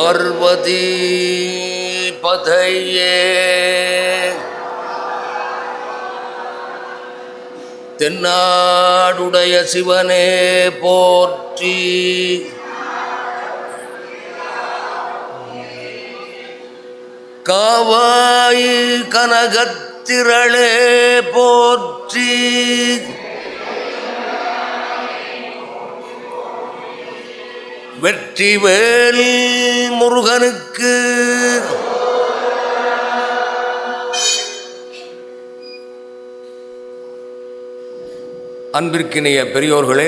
பார்வதி பதையே தென்னாடுடைய சிவனே போற்றி. காவாய் கனகத்திரளே போற்றி. வெற்றிவேல் முருகனுக்கு அன்பிற்கினிய பெரியோர்களே,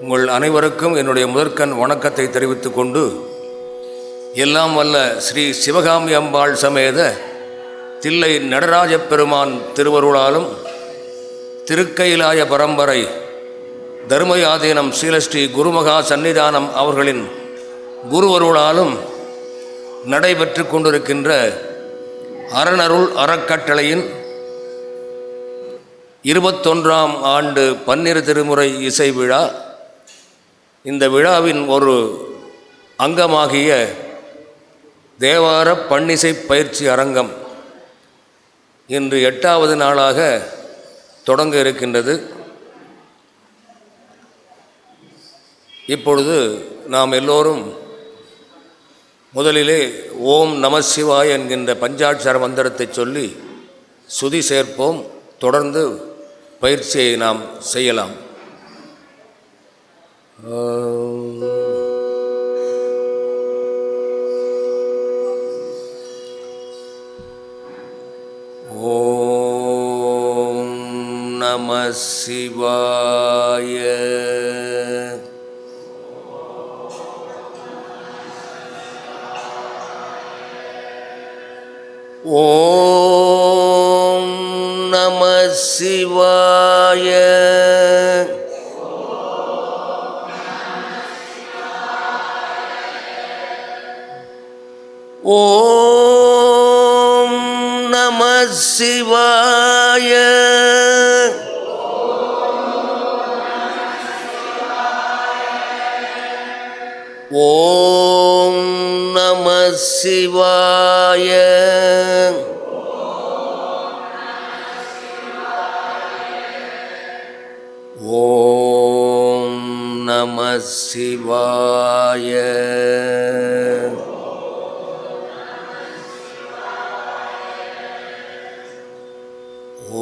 உங்கள் அனைவருக்கும் என்னுடைய முதற்கண் வணக்கத்தை தெரிவித்துக் கொண்டு, எல்லாம் வல்ல ஸ்ரீ சிவகாமி அம்பாள் சமேத தில்லை நடராஜ பெருமான் திருவருளாலும் திருக்கைலாய பரம்பரை தர்மயாதீனம் ஸ்ரீலஸ்ரீ குருமகா சன்னிதானம் அவர்களின் குருவருளாலும் நடைபெற்று கொண்டிருக்கின்ற அறனருள் அறக்கட்டளையின் 21ஆம் ஆண்டு பன்னிரு திருமுறை இசை விழா, இந்த விழாவின் ஒரு அங்கமாகிய தேவார பன்னிசை பயிற்சி அரங்கம் இன்று 8வது நாளாக தொடங்க இருக்கின்றது. இப்பொழுது நாம் எல்லோரும் முதலிலே ஓம் நம சிவாய என்கின்ற பஞ்சாட்சர மந்திரத்தை சொல்லி சுதி சேர்ப்போம். தொடர்ந்து பயிற்சியை நாம் செய்யலாம். ஓம் நம சிவாய. ஓம் நம சிவாய. ஓம் நம சிவாய. ஓம் நம சிவாய. ஓம் நம சிவாய.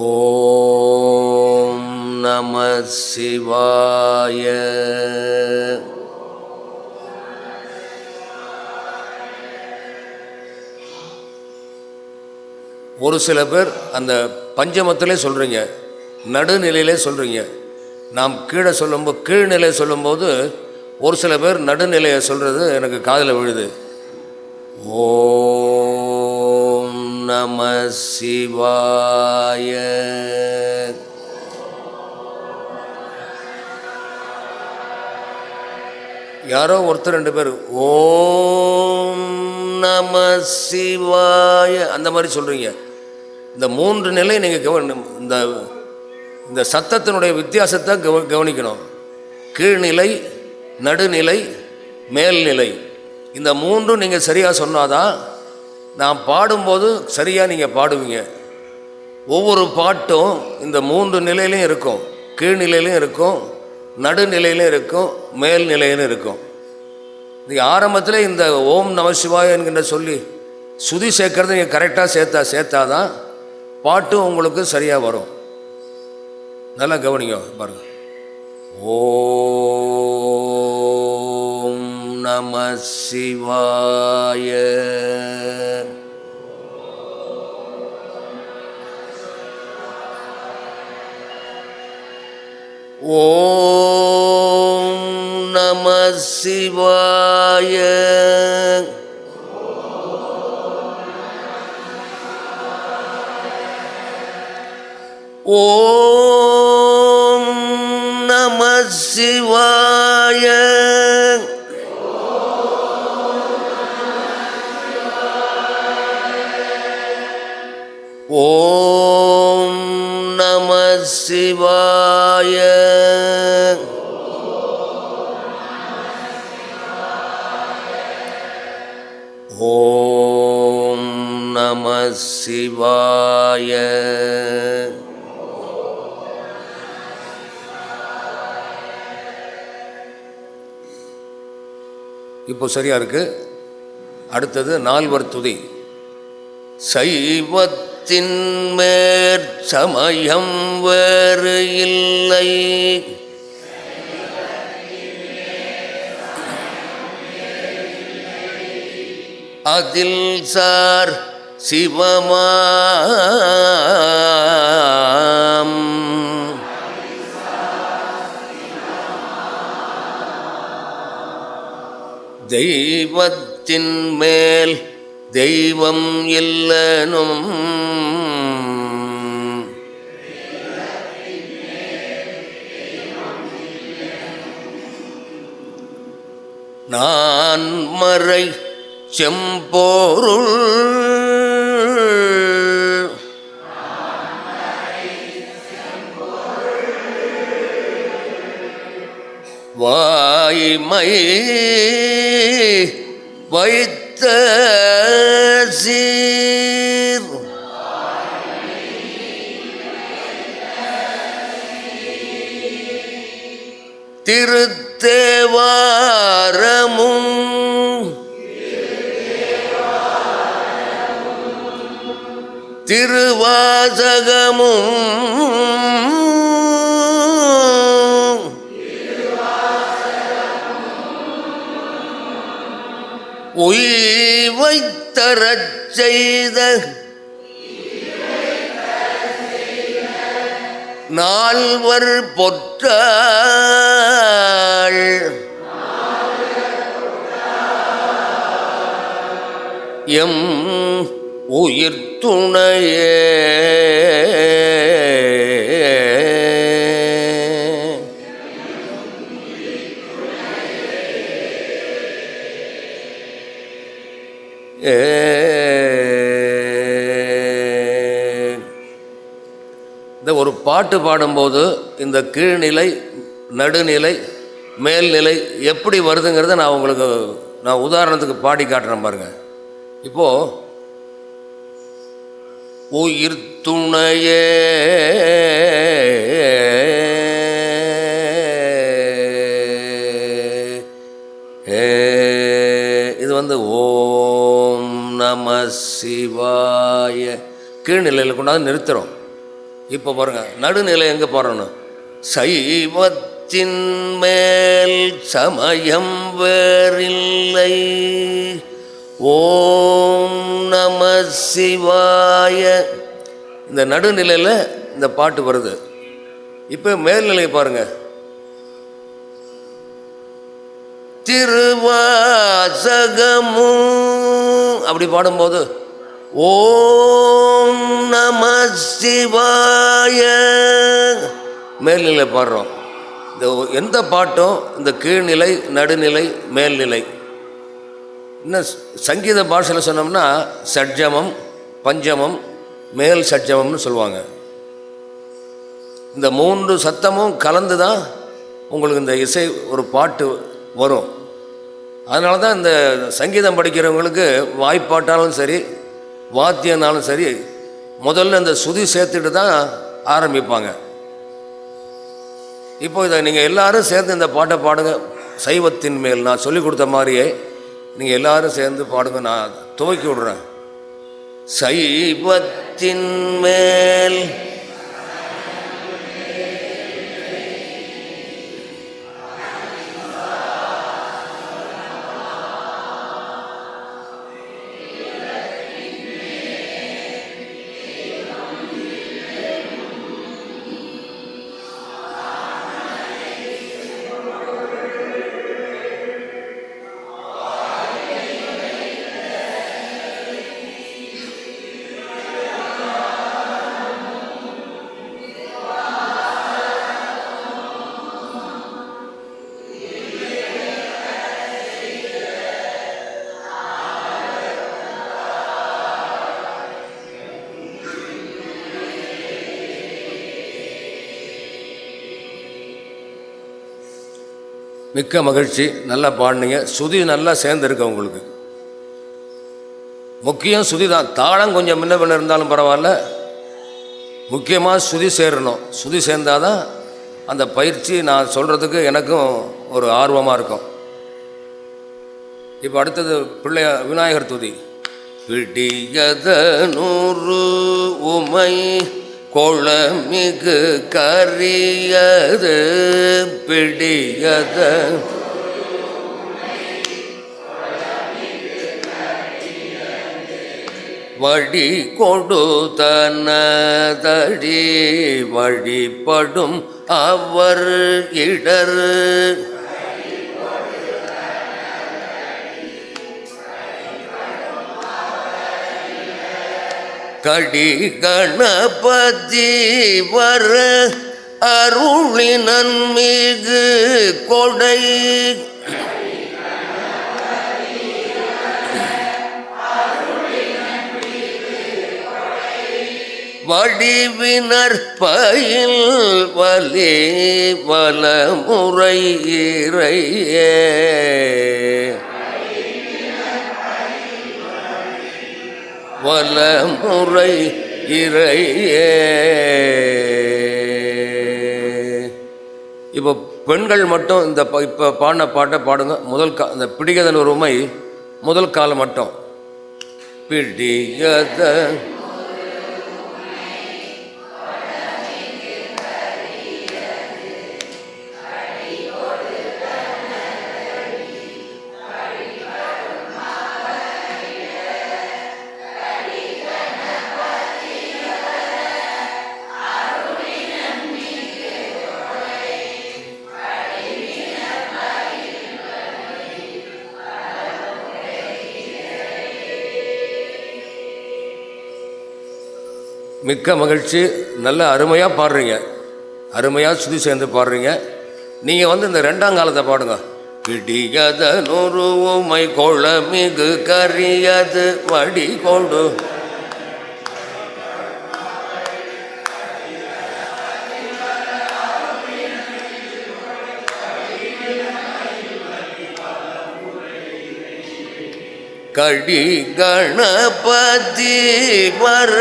ஓம் நம சிவாய. ஒரு சில பேர் அந்த பஞ்சமத்திலே சொல்கிறீங்க, நடுநிலையிலே சொல்கிறீங்க. நாம் கீழே சொல்லும்போது, கீழ்நிலை சொல்லும்போது ஒரு சில பேர் நடுநிலையை சொல்கிறது எனக்கு காதில் விழுது. ஓம் நம சிவாய. யாரோ ஒருத்தர் 2 பேர் ஓம் நம சிவாய அந்த மாதிரி சொல்கிறீங்க. இந்த 3 நிலை நீங்கள் இந்த சத்தத்தினுடைய வித்தியாசத்தை கவனிக்கணும். கீழ்நிலை, நடுநிலை, மேல்நிலை, இந்த 3ம் நீங்கள் சரியாக சொன்னாதான் நான் பாடும்போது சரியாக நீங்கள் பாடுவீங்க. ஒவ்வொரு பாட்டும் இந்த 3 நிலையிலையும் இருக்கும். கீழ்நிலையிலையும் இருக்கும், நடுநிலையிலும் இருக்கும், மேல்நிலையிலும் இருக்கும். நீங்கள் ஆரம்பத்தில் இந்த ஓம் நம சிவாய என்கின்ற சொல்லி சுதி சேர்க்கறது நீங்கள் கரெக்டாக சேர்த்தாதான் பாட்டும் உங்களுக்கு சரியாக வரும். நல்லா கவனிங்க பாருங்க. ஓம் நம சிவாய. ஓம் நம சிவாய. ஓம் நம சிவாய. ஓம் நம சிவாய. சிவாய. இப்போ சரியா இருக்கு. அடுத்தது நால்வர் துதி. சைவத்தின் மேற்சமயம் வேறு இல்லை, அதில் சார் சிவமாம். தெய்வத்தின் மேல் தெய்வம் இல்லனும், நான் மறை செம்போருள் வாய்மை வைத்த சீர் திருத்தேவாரமும் திருவாசகமும் உய்வைத்தரச் செய்த நால்வர் பொற்றாள் எம் உயிர் துணையே. இந்த ஒரு பாட்டு பாடும்போது இந்த கீழ்நிலை, நடுநிலை, மேல்நிலை எப்படி வருதுங்கிறத நான் உதாரணத்துக்கு பாடி காட்டுறேன் பாருங்க. இப்போ உயிர் துணையே இது ஓம் நம சிவாய கீழ்நிலையில் கொண்டாந்து நிறுத்துறோம். இப்போ பாருங்க, நடுநிலை எங்கே போகிறோன்னு, சைவத்தின் மேல் சமயம் வேறில்லை, ஓம் நம சிவாய. இந்த நடுநிலையில் இந்த பாட்டு வருது. இப்போ மேல்நிலை பாருங்க, திருவாசகமும் அப்படி பாடும்போது ஓம் நம சிவாய மேல்நிலை பாடுறோம். இந்த எந்த பாட்டும் இந்த கீழ்நிலை, நடுநிலை, மேல்நிலை. இன்னும் சங்கீத பாஷையில் சொன்னோம்னா சட்ஜமம், பஞ்சமம், மேல் சட்ஜமம்னு சொல்லுவாங்க. இந்த மூன்று சத்தமும் கலந்து தான் உங்களுக்கு இந்த இசை ஒரு பாட்டு வரும். அதனால தான் இந்த சங்கீதம் படிக்கிறவங்களுக்கு வாய்ப்பாட்டாலும் சரி, வாத்தியனாலும் சரி, முதல்ல இந்த சுதி சேர்த்துட்டு தான் ஆரம்பிப்பாங்க. இப்போ இதை நீங்கள் எல்லாரும் சேர்ந்து இந்த பாட்டை பாடுங்க. சைவத்தின் மேல் நான் சொல்லி கொடுத்த மாதிரியே நீங்கள் எல்லாரும் சேர்ந்து பாடுங்க. நான் துவக்கி விடுறேன். சைவத்தின் மேல் மிக்க மகிழ்ச்சி. நல்லா பாடினீங்க. சுதி நல்லா சேர்ந்துருக்கு உங்களுக்கு. முக்கியம் சுதி தான். தாளம் கொஞ்சம் முன்ன பின்ன இருந்தாலும் பரவாயில்ல, முக்கியமாக சுதி சேரணும். சுதி சேர்ந்தாதான் அந்த பயிற்சி நான் சொல்கிறதுக்கு எனக்கும் ஒரு ஆர்வமாக இருக்கும். இப்போ அடுத்தது விநாயகர் துதி. பிடியத 100 உமை கொளமிகு கரியது பிடியத வழி கொடுத்தனதடி வழிபடும் அவர் இடர் கடி கணபதி வர அருளினன் மிகு கொடை வடிவினர் பயில் வலே வலமுறை இறையே வலமுறை இறையே. இப்போ பெண்கள் மட்டும் இந்த இப்போ பாடின பாட்டை பாடுங்க. இந்த பிடிகதன் ஒரு உமை முதல் காலம் மட்டும். பிடிகத மிக்க மகிழ்ச்சி. நல்ல அருமையாக பாடுறீங்க, அருமையாக சுதி சேர்ந்து பாடுறீங்க. நீங்கள் இந்த 2ஆம் காலத்தை பாடுங்க. பிடியத 100 உமை கொளமிகு கரியது வடி கொண்டு கடி கணபதி வர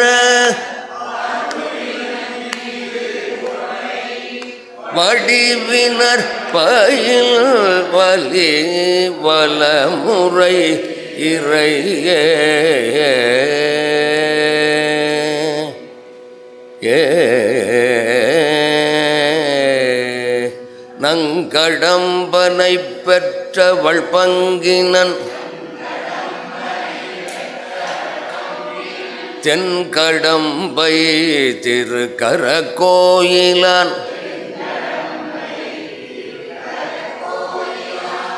வடிவினர் பயில் வலி வலமுறை இறையே நங்கடம்பனை பெற்றவள் பங்கினன் தென்கடம்பை திருக்கர கோயிலான்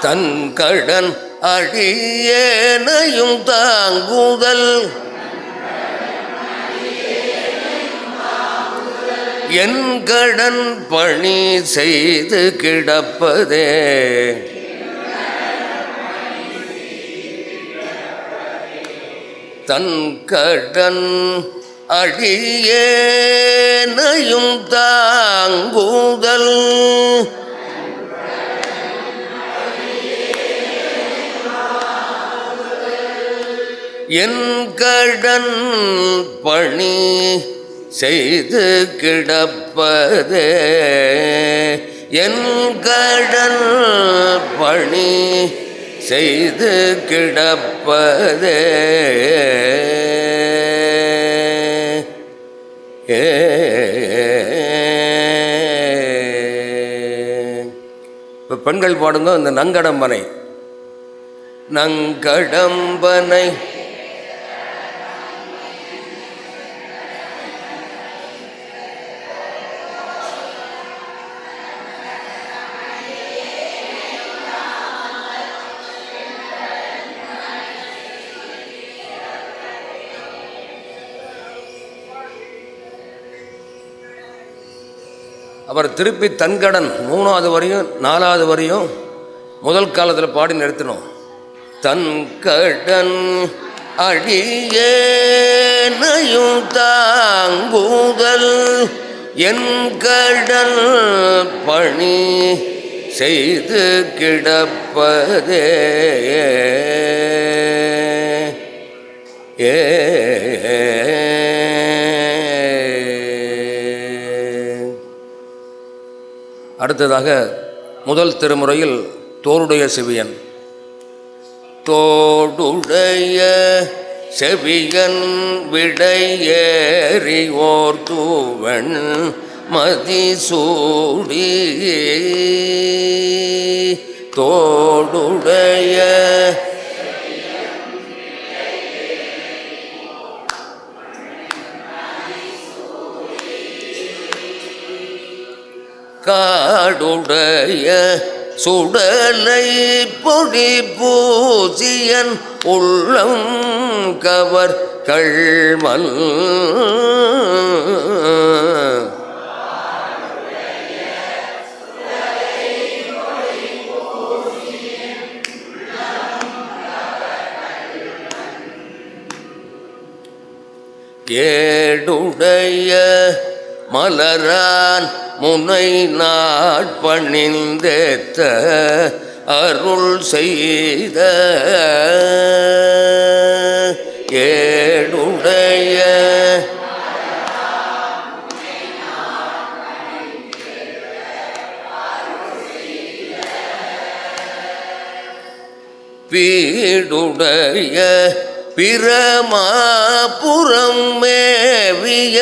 தன்கடன் அடியேனையும் தாங்குதல் என் கடன் பணி செய்து கிடப்பதே தன்கடன் அடியேனையும் தாங்குதல் என் கடன் பணி செய்து கிடப்பதே என் கடன் பணி செய்து கிடப்பதே இப்போ பெண்கள் பாடுங்க. இந்த நங்கடம்பனை நங்கடம்பனை அப்புறம் திருப்பி தன்கடன் 3வது வரையும் 4வது வரையும் முதல் காலத்தில் பாடி நிறுத்தணும். தன்கடன் அடியேனையும் தாங்குதல் என் கடன் பணி செய்து கிடப்பதே ஏ அடுத்ததாக முதல் திருமுறையில் தோளுடைய செவியன். தோடுடைய செவியன் விடையேறி ஓர் தூவன் மதிசூடி தோடுடைய காடுடைய சுடலை பொடி பூசியன் உள்ளம் கவர் கள்மல் ஏடுடைய மலரான் முனை நாட்பணிந்தேத்த அருள் செய்த ஏடுடைய பீடுடைய பிரமாபுரம் மேவிய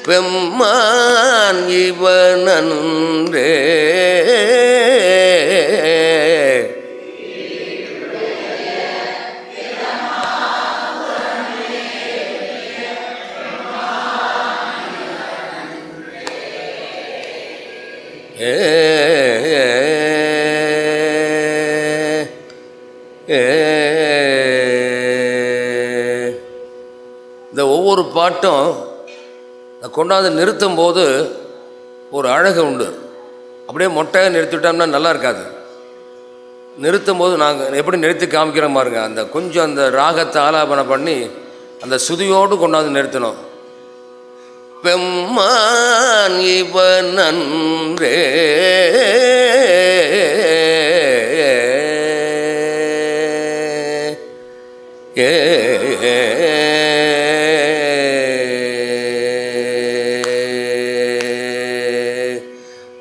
பெம்மான் இவனன்றே இந்த ஒவ்வொரு பாட்டும் கொண்டாந்து நிறுத்தும் போது ஒரு அழகு உண்டு. அப்படியே மொட்டையாக நிறுத்திவிட்டோம்னா நல்லா இருக்காது. நிறுத்தும் போது நாங்கள் எப்படி நிறுத்தி காமிக்கிறோம் பாருங்க, அந்த கொஞ்சம் அந்த ராகத்தை ஆலாபனை பண்ணி அந்த சுதியோடு கொண்டாந்து நிறுத்தணும். பெம்மான் இவன் நன்றே ஏ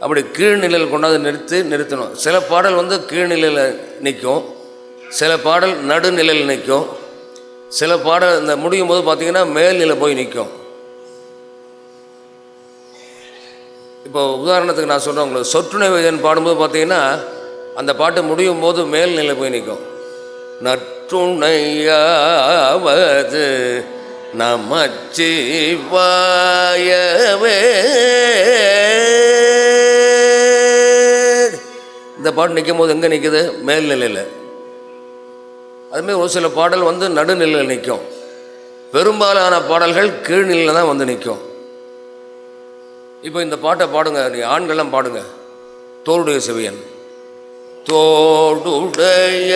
அப்படி கீழ்நிலையில் கொண்டாந்து நிறுத்தணும். சில பாடல் வந்து கீழ்நிலையில் நிற்கும், சில பாடல் நடுநிலையில் நிற்கும், சில பாடல் இந்த முடியும் போது பார்த்திங்கன்னா மேல்நிலை போய் நிற்கும். இப்போ உதாரணத்துக்கு நான் சொல்கிறேன், உங்களுக்கு சொற்றுணை வேதன் பாடும்போது பார்த்தீங்கன்னா அந்த பாட்டு முடியும் போது மேல்நிலை போய் நிற்கும். நற்றுணையாவது நமச்சிவாயவே இந்த பாட்டு நிற்கும் போது எங்கே நிற்குது? மேல்நிலையில். அதுமாதிரி ஒரு சில பாடல் வந்து நடுநிலையில் நிற்கும். பெரும்பாலான பாடல்கள் கீழ்நிலையில் தான் வந்து நிற்கும். இப்போ இந்த பாட்டை பாடுங்க, ஆண்கள்லாம் பாடுங்க. தோளுடைய செவியன். தோடுடைய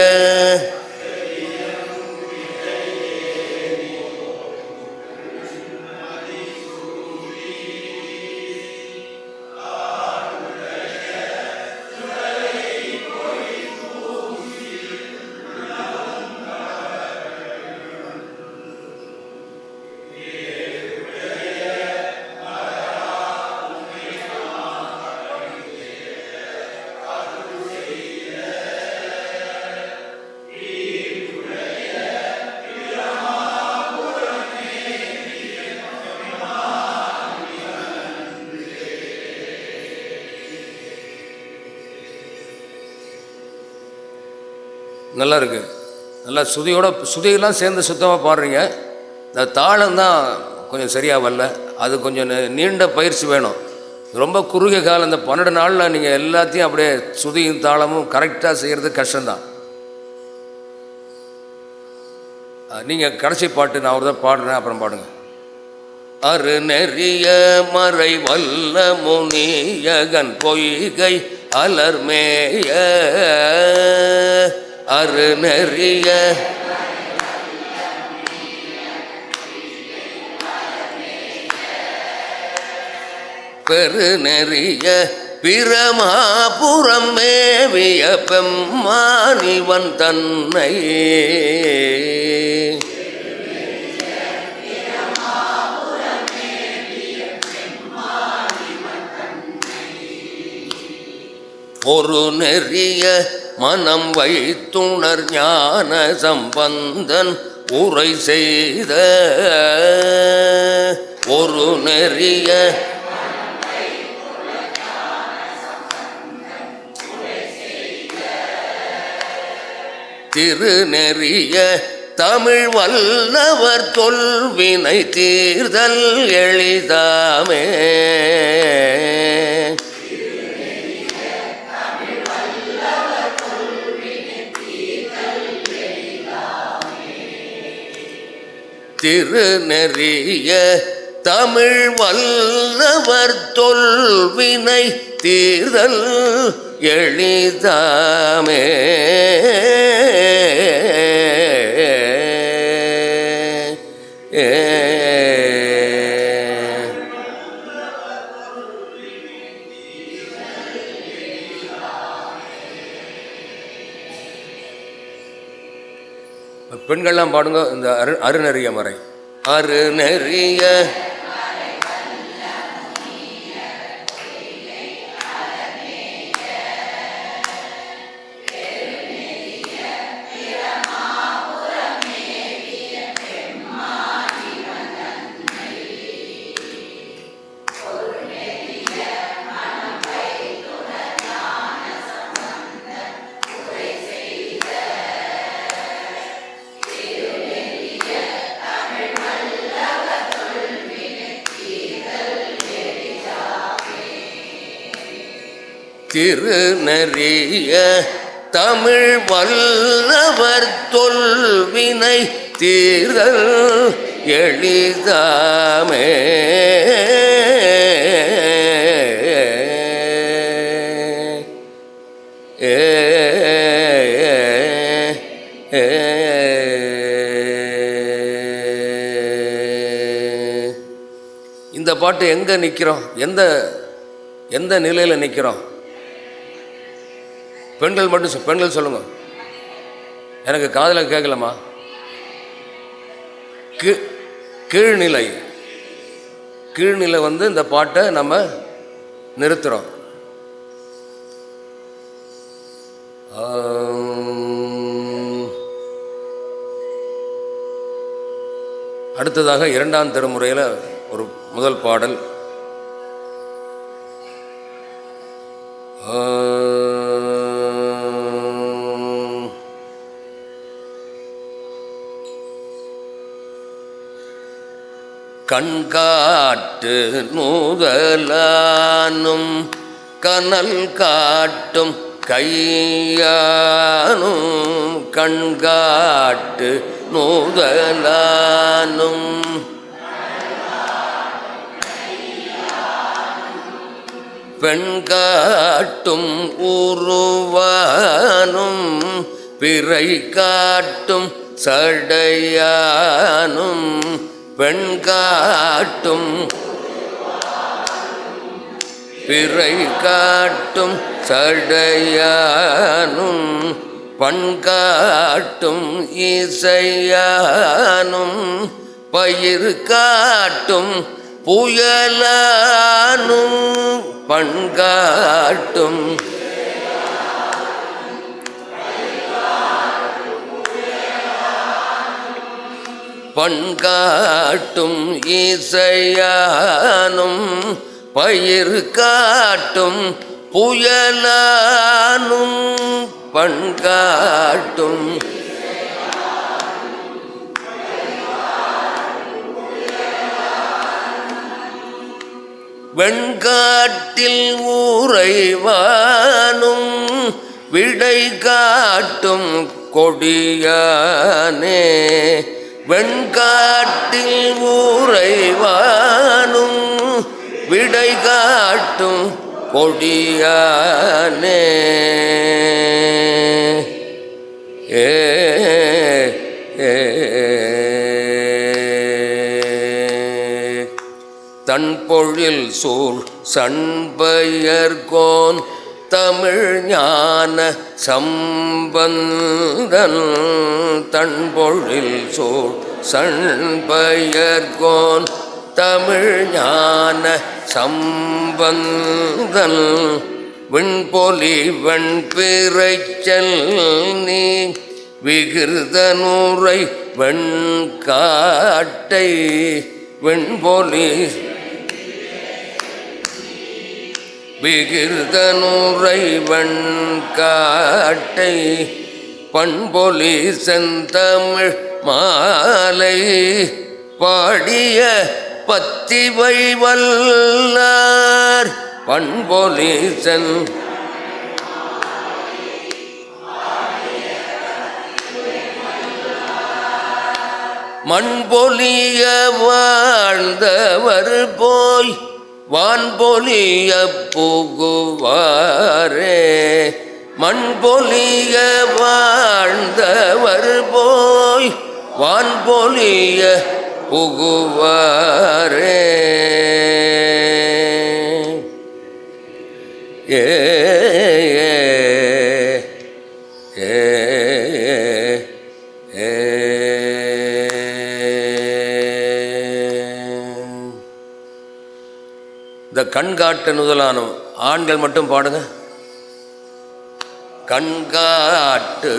நல்லா இருக்குது. நல்லா சுதியெல்லாம் சேர்ந்து சுத்தமாக பாடுறீங்க. இந்த தாளம் தான் கொஞ்சம் சரியாக வரல. அது கொஞ்சம் நீண்ட பயிற்சி வேணும். ரொம்ப குறுகிய காலம், இந்த 12 நாளில் நீங்கள் எல்லாத்தையும் அப்படியே சுதியும் தாளமும் கரெக்டாக செய்கிறது கஷ்டம்தான். நீங்கள் கடைசி பாட்டு நான் ஒரு தான் பாடுறேன், அப்புறம் பாடுங்க. அரு நெறிய மறை வல்ல முனியகன் பொய்கை அலர்மேய அரு நெறிய பெரு நெறிய பிரமாபுரம் மேவிய பெம்மானிவன் தன்னை ஒரு நெறிய மனம் வைத்துணர் ஞான சம்பந்தன் உரை செய்த ஒரு நெறிய திருநெறிய தமிழ் வல்லவர் தொல்வினை தீர்தல் எளிதாமே. திருநெறிய தமிழ் வல்லவர் தொல்வினை தீர்தல் எளிதாமே. பெண்கள்லாம் பாடுங்க இந்த அருநெறிய மறை. அருநெறிய திருநெறிய தமிழ் வல்லவர் தொல்வினை தீர்தல் எளிதாமே. இந்த பாட்டு எங்க நிற்கிறோம்? எந்த நிலையில் நிற்கிறோம்? பெண்கள் மட்டும் பெண்கள் சொல்லுங்க. எனக்கு காதில் கேட்கலாமா? கீழ்நிலை இந்த பாட்டை நம்ம நிறுத்துறோம். அடுத்ததாக இரண்டாம் திருமுறையில் ஒரு முதல் பாடல். கண்காட்டு நூதலானும் கனல் காட்டும் கையானும் கண்காட்டு நூதலானும் பெண்காட்டும் உருவானும் பிறை காட்டும் சடையானும் பெண்காட்டும் பிறை காட்டும் சடையானும் பண்காட்டும் இசையானும் பயிர் காட்டும் புயலானும் பண்காட்டும் பண்காட்டும் இசையானும் பயிர் காட்டும் புயலானும் பண்காட்டும் வெண்காட்டில் ஊரைவானும் விடை காட்டும் கொடியானே வெண்காட்டில் ஊரைவானும் விடை காட்டும் கொடியானே தன்பொழில் சூழ் சண்பையர்கோன் தமிழ் ஞான சம்பந்தன் தன்பொழில் சூழ் சண்பையர்கோன் தமிழ் ஞான சம்பந்தன் விண்பொலி வெண்பிறைச்சல் நீ விகிருதனூரை வெண்காட்டை வெண்பொலி விகிருதனூரை வெண்காட்டை பண்பொலி செந்தமிழ் மாலை பாடிய பத்திவை வல்லார் பண்பொலி சென் மண்பொலிய வாழ்ந்தவர் போய் வான்பொலிய புகுவாரே மண்பொலிய வாழ்ந்தவர் போய் வான்பொலிய புகுவாரே ஏ இந்த கண்காட்டு முதலானும் ஆண்கள் மட்டும் பாடுங்க. கண்காட்டு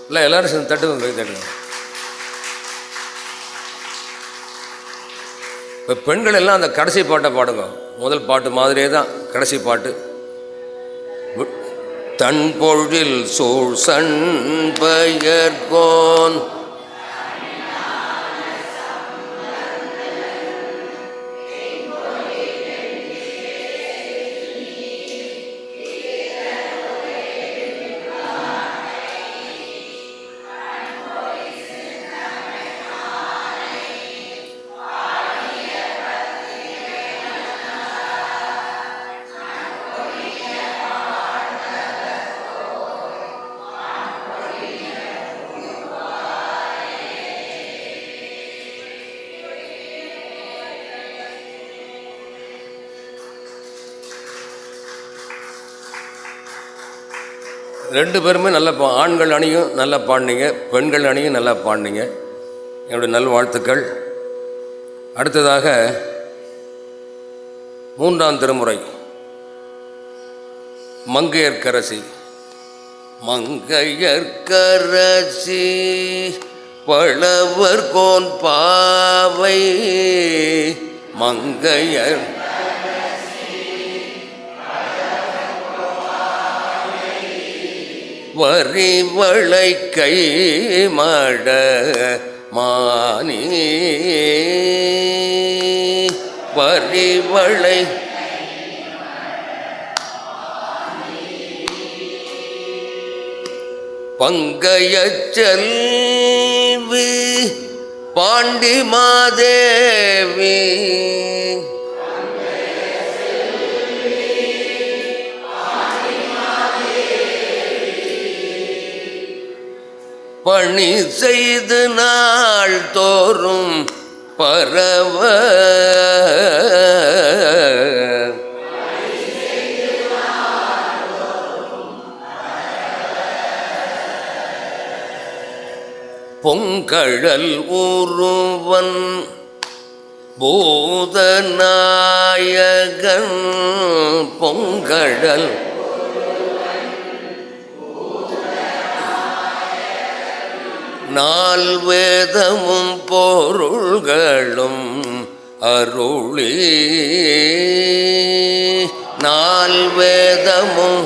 இல்லை எல்லாரும் சேர்ந்து தட்டுங்க, கை தட்டுங்க. இப்போ பெண்கள் எல்லாம் அந்த கடைசி பாட்டை பாடுங்க. முதல் பாட்டு மாதிரியே தான் கடைசி பாட்டு. தன் பொழில் சூழ் சண்பயர்கோன் ரெண்டு பேருமே நல்லா ஆண்கள் அணியும் நல்லா பாடினீங்க, பெண்கள் அணியும் நல்லா பாடினீங்க. என்னுடைய நல்வாழ்த்துக்கள். அடுத்ததாக மூன்றாம் திருமுறை மங்கையர்க்கரசி. மங்கையர்க்கரசி பழவர் கோன் பாவை மங்கையர் வரிவளை கை மட மானி வரிவளை பங்கையச் செல்வி பாண்டி மாதேவி பணி செய்து நாள் தோறும் பரவ பொங்கழல் ஊருவன் பூதநாயகன் பொங்கழல் நால் வேதமும் பொருள்களும் அருளி நால் வேதமும்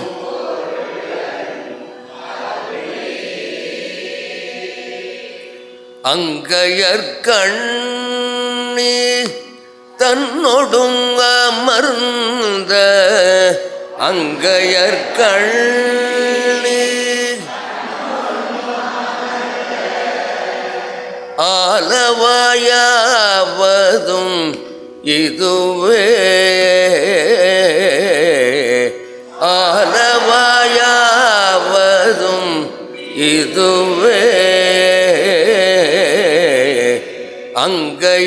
அங்கையர்கண்ணி தன்னொடும் அமர்ந்த அங்கையர்கண்ணி ஆலவாயாவதும் இதுவே, ஆலவாயாவதும் இதுவே. அங்கையற்கண்ணீர்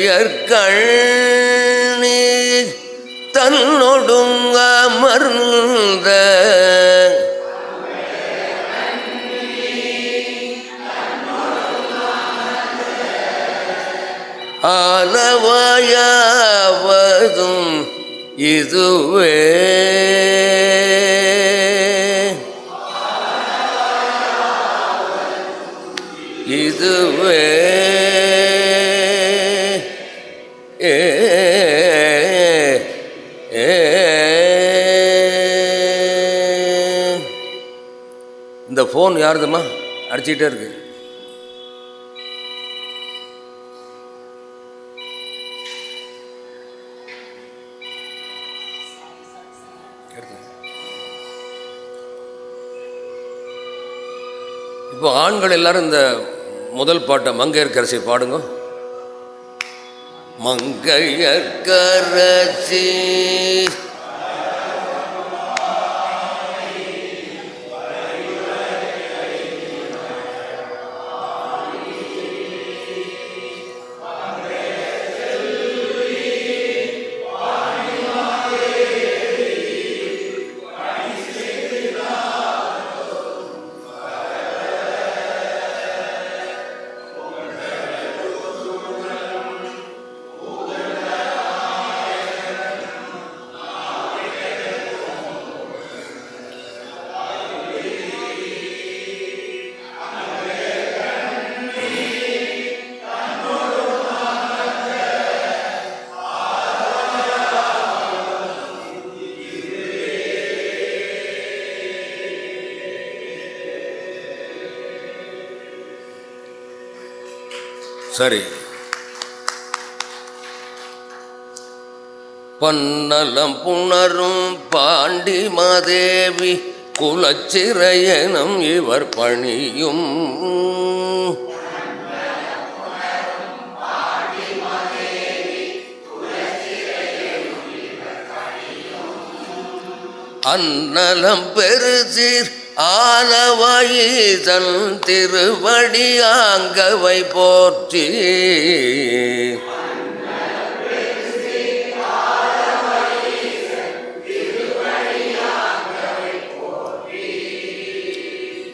தன்னொடுங்க அமர்ந்த ஆலவாயாவதும் இதுவே. இதுவே இந்த ஃபோன் யாருதுமா அடிச்சுக்கிட்டே இருக்கு. இப்போ ஆண்கள் எல்லாரும் இந்த முதல் பாட்டை மங்கையர்க்கரசி பாடுங்க. மங்கையர்க்கரசி சரி. பன்னலம் புணரும் பாண்டி மாதேவி குலச்சிறையனும் இவர் பணியும் அன்னலம் பெருசீர் ஆலவாயீசன் திருவடியாங்கவை போற்றி.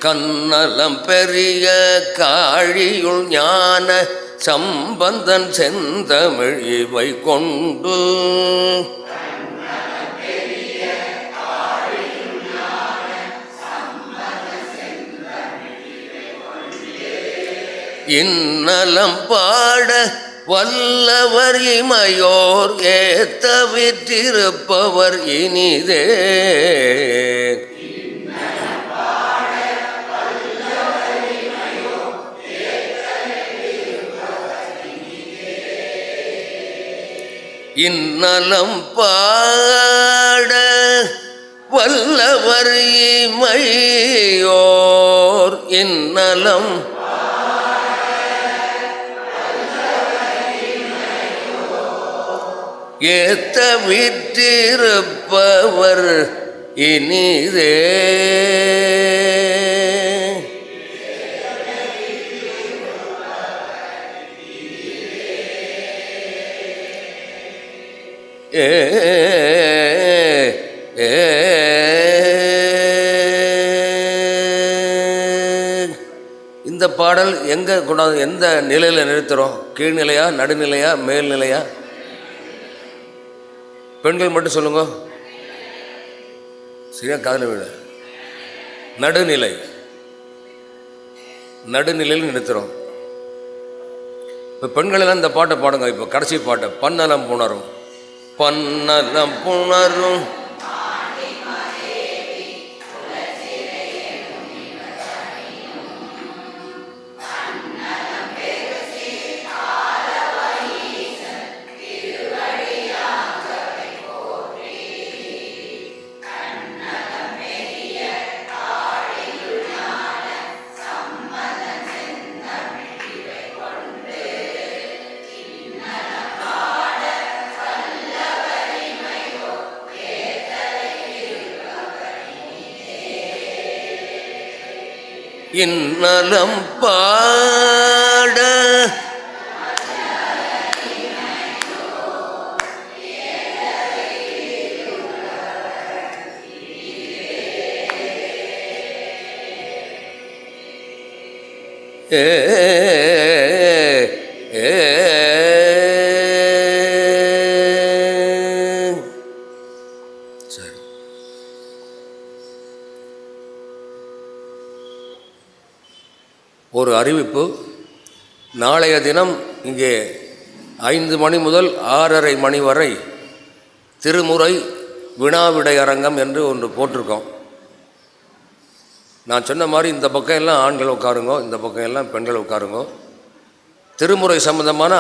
கன்னலம் பெரிய காழியுள் ஞான சம்பந்தன் செந்தமிழ் இவை கொண்டு இன்னலம் பாட வல்லவர் இமையோர் ஏத்தவிற்றிருப்பவர் இனிதே. இன்னலம் பாட வல்லவர் இமையோர் இன்னலம் ஏத்த விற்றிருப்பவர் இனிதே. இந்த பாடல் எங்கே கொண்டாந்து எந்த நிலையில் நிறுத்துகிறோம்? கீழ்நிலையா, நடுநிலையா, மேல்நிலையா? பெண்கள் மட்டும் சொல்லுங்க. சரியா காதல விட நடுநிலை, நடுநிலையில் நிறுத்துகிறோம். இப்போ பெண்கள் எல்லாம் இந்த பாட்டை பாடுங்க. இப்போ கடைசி பாட்டை பன்னலம் புணரும் பன்னலம் புணரும் இன்னலம் பாட சரி. ஒரு அறிவிப்பு. நாளைய தினம் இங்கே 5 மணி முதல் 6:30 மணி வரை திருமுறை வினாவிடை அரங்கம் என்று ஒன்று போட்டிருக்கோம். நான் சொன்ன மாதிரி இந்த பக்கம் எல்லாம் ஆண்கள் உட்காருங்கோ, இந்த பக்கம் எல்லாம் பெண்கள் உட்காருங்கோ. திருமுறை சம்பந்தமான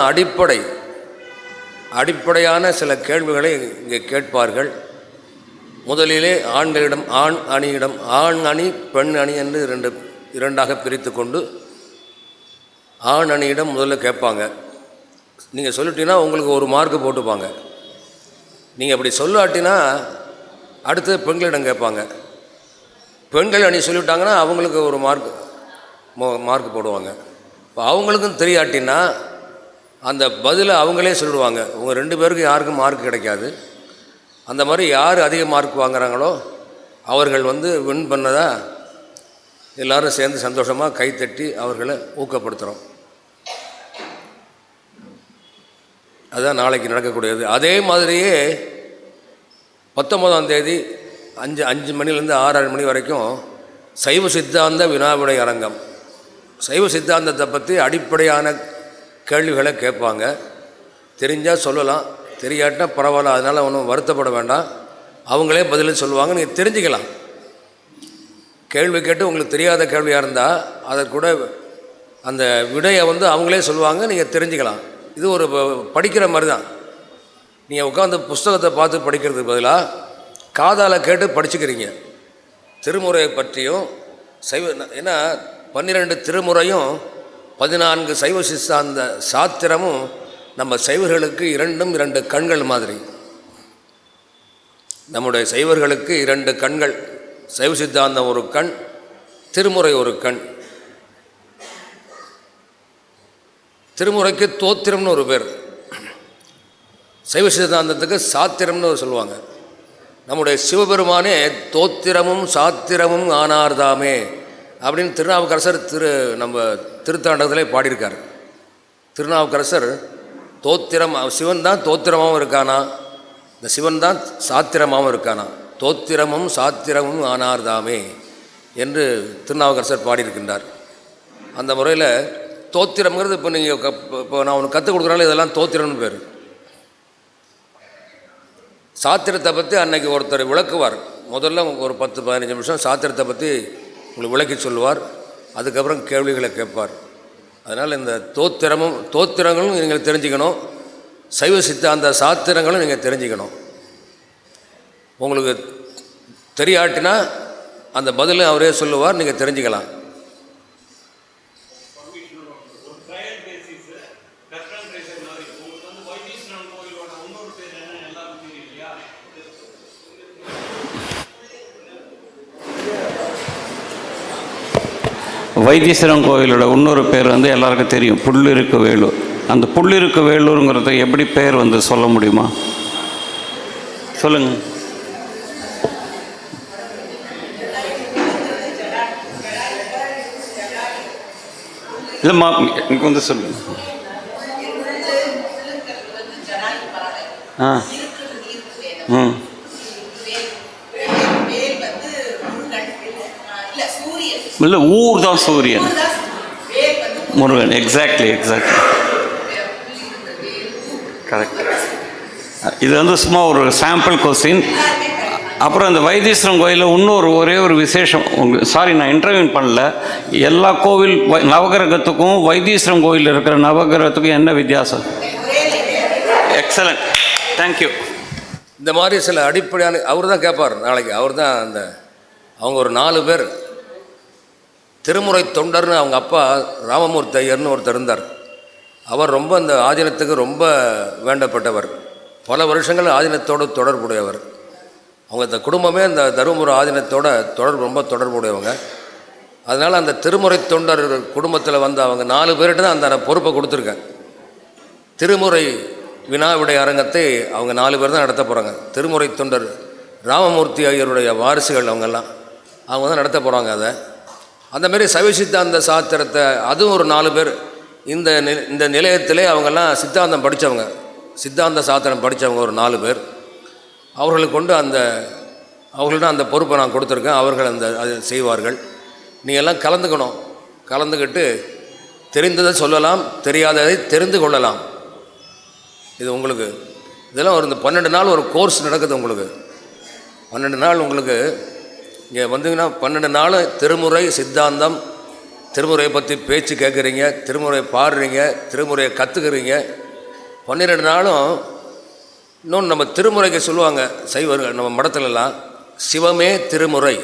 அடிப்படையான சில கேள்விகளை இங்கே கேட்பார்கள். முதலிலே ஆண்களிடம் ஆண் அணி பெண் அணி என்று இரண்டாக பிரித்து கொண்டு ஆண் அணியிடம் முதல்ல கேட்பாங்க. நீங்கள் சொல்லிட்டீங்கன்னா உங்களுக்கு 1 மார்க்கு போட்டுப்பாங்க. நீங்கள் அப்படி சொல்லாட்டினா அடுத்து பெண்களிடம் கேட்பாங்க. பெண்கள் அணி சொல்லிவிட்டாங்கன்னா அவங்களுக்கு 1 மார்க் போடுவாங்க. இப்போ அவங்களுக்கும் தெரியாட்டின்னா அந்த பதிலை அவங்களே சொல்லிடுவாங்க. உங்கள் 2 பேருக்கு யாருக்கும் மார்க் கிடைக்காது. அந்த மாதிரி யார் அதிக மார்க் வாங்குறாங்களோ அவர்கள் வின் பண்ணதா எல்லோரும் சேர்ந்து சந்தோஷமாக கைத்தட்டி அவர்களை ஊக்கப்படுத்துகிறோம். அதுதான் நாளைக்கு நடக்கக்கூடியது. அதே மாதிரியே 19ஆம் தேதி 5 மணிலேருந்து 6:30 மணி வரைக்கும் சைவ சித்தாந்த வினாவிடை அரங்கம். சைவ சித்தாந்தத்தை பற்றி அடிப்படையான கேள்விகளை கேட்பாங்க. தெரிஞ்சால் சொல்லலாம், தெரியாட்டினா பரவாயில்ல, அதனால் ஒன்றும் வருத்தப்பட வேண்டாம். அவங்களே பதில் சொல்லுவாங்க, நீங்கள் தெரிஞ்சுக்கலாம். கேள்வி கேட்டு உங்களுக்கு தெரியாத கேள்வியாக இருந்தால் அதற்கூட அந்த விடையை அவங்களே சொல்லுவாங்க, நீங்கள் தெரிஞ்சுக்கலாம். இது ஒரு படிக்கிற மாதிரி தான். நீங்கள் உட்காந்து புஸ்தகத்தை பார்த்து படிக்கிறதுக்கு பதிலாக காதால் கேட்டு படிச்சுக்கிறீங்க. திருமுறையை பற்றியும் ஏன்னா 12 திருமுறையும் 14 சைவ சித்தாந்த சாத்திரமும் நம்ம சைவர்களுக்கு 2 கண்கள் மாதிரி. நம்முடைய சைவர்களுக்கு 2 கண்கள். சைவ சித்தாந்தம் ஒரு கண், திருமுறை ஒரு கண். திருமுறைக்கு தோத்திரம்னு ஒரு பேர், சைவ சித்தாந்தத்துக்கு சாத்திரம்னு சொல்லுவாங்க. நம்முடைய சிவபெருமானே தோத்திரமும் சாத்திரமும் ஆனார்தாமே அப்படின்னு திருநாவுக்கரசர் நம்ம திருத்தாண்டகத்திலே பாடியிருக்கார். திருநாவுக்கரசர் தோத்திரம், சிவன் தான் தோத்திரமாகவும் இருக்கானா, இந்த சிவன் தான் சாத்திரமாகவும் இருக்கானா, தோத்திரமும் சாத்திரமும் ஆனார்தாமே என்று திருநாவுக்கரசர் பாடியிருக்கின்றார். அந்த முறையில் தோத்திரம்ங்கிறது இப்போ நீங்கள் இப்போ நான் ஒன்று கற்றுக் கொடுக்குறாலும் இதெல்லாம் தோத்திரம்னு பேர். சாத்திரத்தை பற்றி அன்னைக்கு ஒருத்தர் விளக்குவார். முதல்ல ஒரு 10-15 நிமிஷம் சாத்திரத்தை பற்றி உங்களுக்கு விளக்கி சொல்லுவார். அதுக்கப்புறம் கேள்விகளை கேட்பார். அதனால் இந்த தோத்திரங்களும் நீங்கள் தெரிஞ்சுக்கணும், சைவ சித்தாந்த சாத்திரங்களும் நீங்கள் தெரிஞ்சுக்கணும். உங்களுக்கு தெரியாட்டினா அந்த பதிலை அவரே சொல்லுவார், நீங்கள் தெரிஞ்சுக்கலாம். வைத்தீஸ்வரன் கோயிலோட இன்னொரு பேர் எல்லாருக்கும் தெரியும், புள்ளிருக்கு வேலூர். அந்த புள்ளிருக்கு வேலூருங்கிறது எப்படி பேர் சொல்ல முடியுமா? சொல்லுங்க. இல்லைம்மா, இங்கே சொல்லுங்க. இல்லை, ஊர் தான் சூரியன், முருகன். Exactly correct. இது சும்மா ஒரு சாம்பிள் கொஸ்டின். அப்புறம் இந்த வைத்தீஸ்வரன் கோயிலில் ஒரே ஒரு விசேஷம். சாரி, நான் இன்டர்வியூ பண்ணல. எல்லா கோவில் நவகிரகத்துக்கும் வைத்தீஸ்வரன் கோயிலில் இருக்கிற நவகிரகத்துக்கும் என்ன வித்தியாசம்? Excellent, thank you. இந்த மாதிரி சில அடிப்படையான அவர் தான் கேட்பார் நாளைக்கு. அவர் தான் அவங்க ஒரு 4 பேர் திருமுறை தொண்டர்னு. அவங்க அப்பா ராமமூர்த்தி ஐயர்னு ஒருத்தர் இருந்தார். அவர் ரொம்ப அந்த ஆதீனத்துக்கு ரொம்ப வேண்டப்பட்டவர். பல வருஷங்கள் ஆதீனத்தோடு தொடர்புடையவர். அவங்க இந்த குடும்பமே இந்த தருமபுரம் ஆதீனத்தோட ரொம்ப தொடர்புடையவங்க. அதனால் அந்த திருமுறை தொண்டர் குடும்பத்தில் வந்த அவங்க 4 பேர்கிட்ட தான் அந்த பொறுப்பை கொடுத்துருக்கேன். திருமுறை வினாவிடை அரங்கத்தை அவங்க 4 பேர் தான் நடத்த போகிறாங்க. திருமுறை தொண்டர் ராமமூர்த்தி ஐயருடைய வாரிசுகள் அவங்க தான் நடத்த போகிறாங்க. அதை அந்தமாரி சைவ சித்தாந்த சாஸ்திரத்தை அதுவும் ஒரு 4 பேர் இந்த நிலையத்திலே அவங்கெல்லாம் சித்தாந்தம் படித்தவங்க, சித்தாந்த சாஸ்திரம் படித்தவங்க ஒரு 4 பேர். அவர்களுக்கு கொண்டு அவர்களிடம் அந்த பொறுப்பை நான் கொடுத்துருக்கேன். அவர்கள் அதை செய்வார்கள். நீங்கள்லாம் கலந்துக்கணும். கலந்துக்கிட்டு தெரிந்ததை சொல்லலாம், தெரியாததை தெரிந்து கொள்ளலாம். இது உங்களுக்கு இதெல்லாம் ஒரு இந்த 12 நாள் ஒரு கோர்ஸ் நடக்குது. உங்களுக்கு 12 நாள் உங்களுக்கு இங்கே வந்தீங்கன்னா 12 நாள் திருமுறை சித்தாந்தம், திருமுறையை பற்றி பேச்சு கேட்குறீங்க, திருமுறை பாடுறீங்க, திருமுறையை கற்றுக்குறீங்க. 12 நாளும் இன்னொன்று நம்ம திருமுறைக்கு சொல்லுவாங்க சைவர்கள் நம்ம மடத்துலலாம், சிவமே திருமுறை,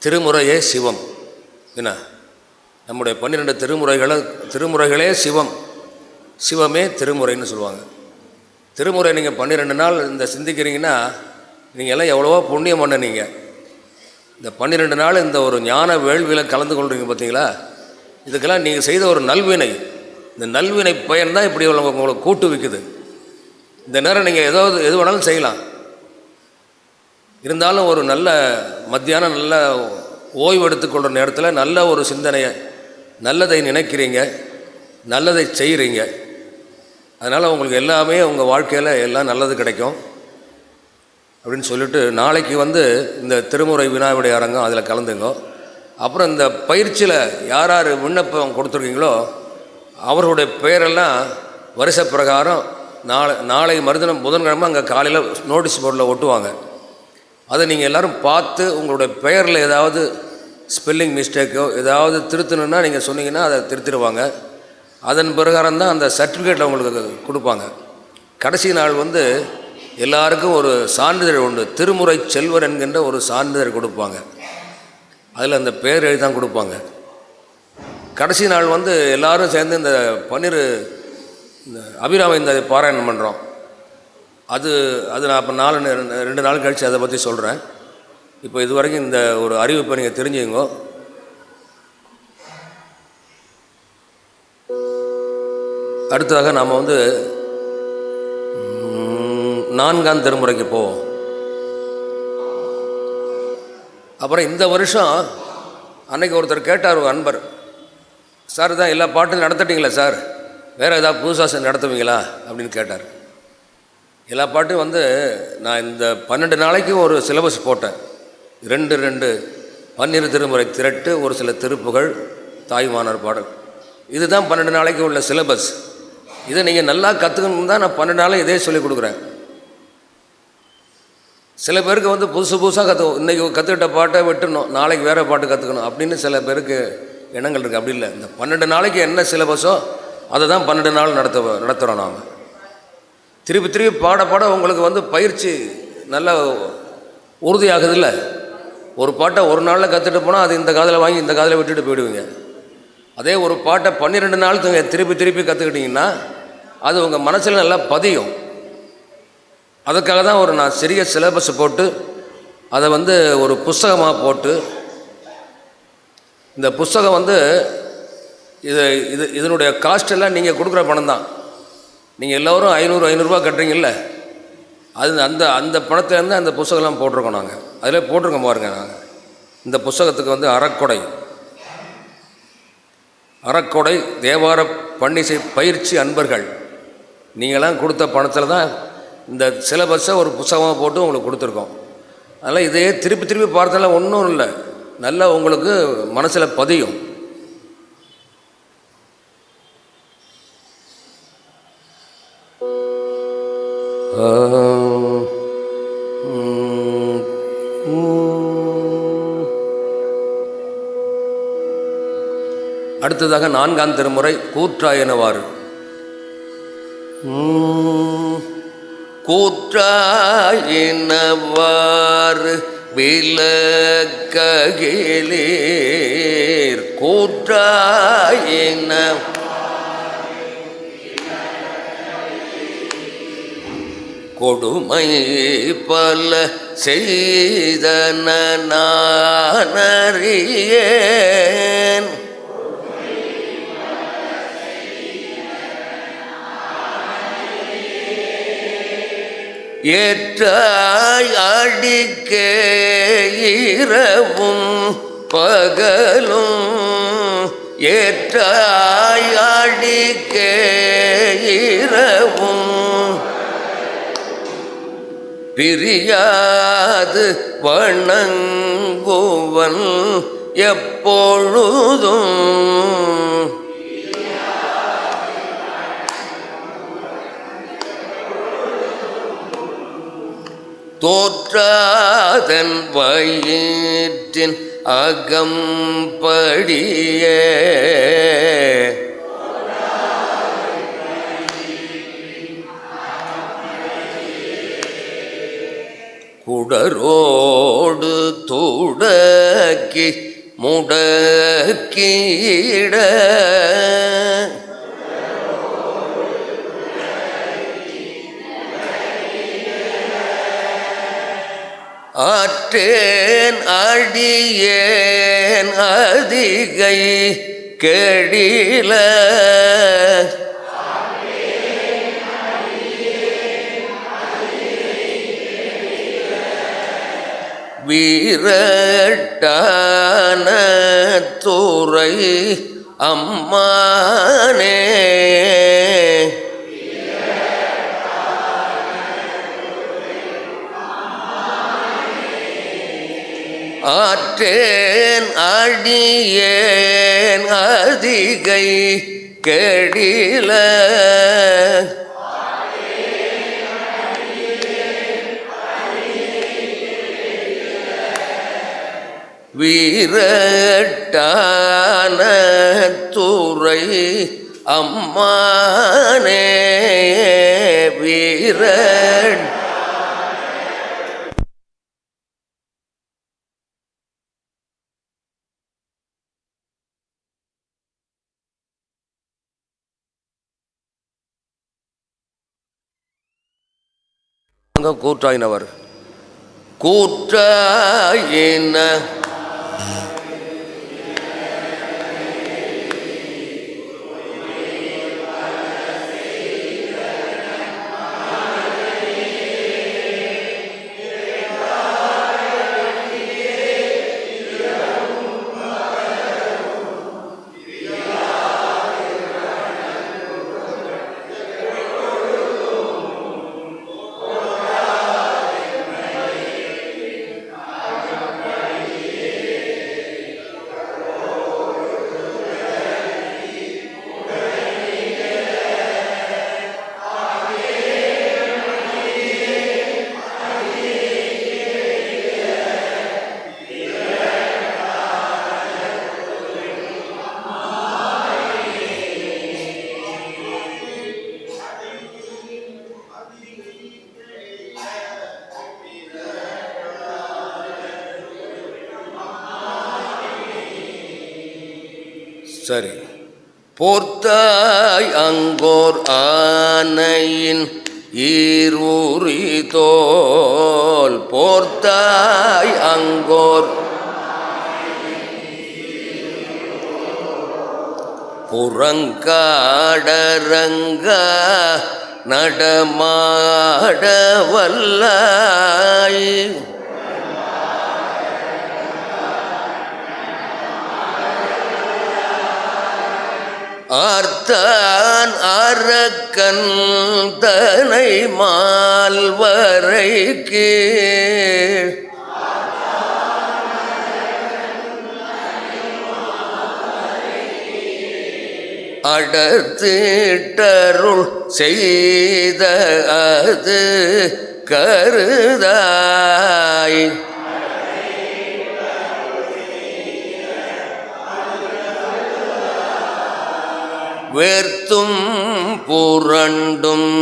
திருமுறையே சிவம். என்ன நம்முடைய 12 திருமுறைகளே சிவம், சிவமே திருமுறைன்னு சொல்லுவாங்க. திருமுறை நீங்கள் 12 நாள் இந்த சிந்திக்கிறீங்கன்னா நீங்கள் எல்லாம் எவ்வளவோ புண்ணியம் பண்ணினீங்க. இந்த 12 நாள் இந்த ஒரு ஞான வேள்வியில் கலந்து கொள்கிறீங்க பார்த்தீங்களா, இதுக்கெல்லாம் நீங்கள் செய்த ஒரு நல்வினை. இந்த நல்வினை பயன் தான் இப்படி உங்களுக்கு கூட்டு வைக்குது. இந்த நேரம் நீங்கள் எது வேணாலும் செய்யலாம். இருந்தாலும் ஒரு நல்ல மத்தியானம் நல்ல ஓய்வு எடுத்துக்கொள்கிற நேரத்தில் நல்ல ஒரு சிந்தனையை, நல்லதை நினைக்கிறீங்க, நல்லதை செய்கிறீங்க. அதனால் உங்களுக்கு எல்லாமே உங்கள் வாழ்க்கையில் எல்லாம் நல்லது கிடைக்கும் அப்படின்னு சொல்லிட்டு நாளைக்கு இந்த திருமுறை வினாவிடை அரங்கம் அதில் கலந்துங்க. அப்புறம் இந்த பயிற்சியில் யார் யார் விண்ணப்பம் கொடுத்துருக்கீங்களோ அவர்களுடைய பெயரெல்லாம் வருஷ பிரகாரம் நாளை மறுதினம் புதன்கிழமை அங்கே காலையில் நோட்டீஸ் போர்டில் ஒட்டுவாங்க. அதை நீங்கள் எல்லோரும் பார்த்து உங்களுடைய பெயரில் ஏதாவது ஸ்பெல்லிங் மிஸ்டேக்கோ ஏதாவது திருத்தணுன்னா நீங்கள் சொன்னீங்கன்னா அதை திருத்திடுவாங்க. அதன் பிரகாரம் தான் அந்த சர்டிஃபிகேட் உங்களுக்கு கொடுப்பாங்க. கடைசி நாள் எல்லாருக்கும் ஒரு சான்றிதழ் உண்டு, திருமுறை செல்வர் என்கின்ற ஒரு சான்றிதழ் கொடுப்பாங்க. அதில் அந்த பேர் எழுதி தான் கொடுப்பாங்க. கடைசி நாள் எல்லோரும் சேர்ந்து இந்த இந்த அபிராம இந்த பாராயணம் பண்ணுறோம். அது நான் இப்போ 2 நாள் கழித்து அதை பற்றி சொல்கிறேன். இப்போ இது வரைக்கும் இந்த ஒரு அறிவிப்பை நீங்கள் தெரிஞ்சுங்க. அடுத்ததாக நாம் 4ஆம் திருமுறைக்கு போவோம். அப்புறம் இந்த வருஷம் அன்னைக்கு ஒருத்தர் கேட்டார், ஒரு அன்பர், சார் தான் எல்லா பாட்டும் நடத்திட்டீங்களா சார், வேறு ஏதாவது புதுசாக நடத்துவீங்களா அப்படின்னு கேட்டார். எல்லா பாட்டும் நான் இந்த 12 நாளைக்கு ஒரு சிலபஸ் போட்டேன். 2 12 திருமுறை திரட்டு, ஒரு சில திருப்புகள், தாய்மானார் பாடல், இதுதான் 12 நாளைக்கு உள்ள சிலபஸ். இதை நீங்கள் நல்லா கற்றுக்கணும் தான் நான் 12 நாளும் இதே சொல்லிக் கொடுக்குறேன். சில பேருக்கு புதுசாக இன்றைக்கி கற்றுக்கிட்ட பாட்டை விட்டுணும், நாளைக்கு வேறு பாட்டு கற்றுக்கணும் அப்படின்னு சில பேருக்கு எண்ணங்கள் இருக்குது. அப்படி இல்லை. இந்த 12 நாளைக்கு என்ன சிலபஸோ அதை தான் 12 நாள் நடத்துகிறோம். நாம் திருப்பி பாட உங்களுக்கு பயிற்சி நல்லா உறுதியாகுது. இல்லை, ஒரு பாட்டை ஒரு நாளில் கற்றுட்டு போனால் அது இந்த காதில் வாங்கி இந்த காதில் விட்டுட்டு போயிடுவீங்க. அதே ஒரு பாட்டை 12 நாள் திருப்பி கற்றுக்கிட்டிங்கன்னா அது உங்கள் மனசில் நல்லா பதியும். அதுக்காக தான் நான் சிறிய சிலபஸ் போட்டு அதை ஒரு புஸ்தகமாக போட்டு, இந்த புஸ்தகம் இதனுடைய காஸ்டெல்லாம் நீங்கள் கொடுக்குற பணம் தான். நீங்கள் எல்லோரும் 500 கட்டுறீங்கல்ல, அது அந்த பணத்துலேருந்து அந்த புஸ்தகம்லாம் போட்டிருக்கோம். நாங்கள் அதில் போட்டிருக்கோம் பாருங்க. நாங்கள் இந்த புஸ்தகத்துக்கு அறக்கொடை தேவார பன்னிசை பயிற்சி அன்பர்கள் நீங்களாம் கொடுத்த பணத்தில் தான் இந்த சிலபஸை ஒரு புஸ்தகமாக போட்டு உங்களுக்கு கொடுத்துருக்கோம். அதனால் இதையே திருப்பி பார்த்தாலும் ஒன்றும் இல்லை, நல்லா உங்களுக்கு மனசில் பதியும். அடுத்ததாக 4ஆம் திருமுறை கூற்றாயினவாறு. கூற்றாயினவாறு விலக்ககிலேர், கூற்றாயின கொடுமை பல செய்தன நானறியேன். ஏற்றாய் அடிக்கே இரவும் பகலும், ஏற்றாய் அடிக்கே இரவும் பிரியாது வணங்குவன் எப்பொழுதும். தோற்றாதன் வயிற்றின் அகம்படியே குடரோடு துடக்கி முடக்கிட ஆற்றேன் அடியேன் அதிகை கெடில வீரட்டான துறை அம்மானே. ஆற்றேன் அடியேன் அதிகை கெடில வீரட்டான துறை அம்மானே. வீர கூற்றாயினவர் கூற்றாயின சரி. போர்த்தாய் அங்கோர் ஆனையின் ஈரூரி தோல், போர்த்தாய் அங்கோர் புறங்காடரங்க நடமாட வல்லாய், ஆர்த்தான் அரக்கன் தனை மால்வரைக்கு, அடர்த்திட்டருள் செய்த அது கருதாய், வேர்த்தும் புரண்டும்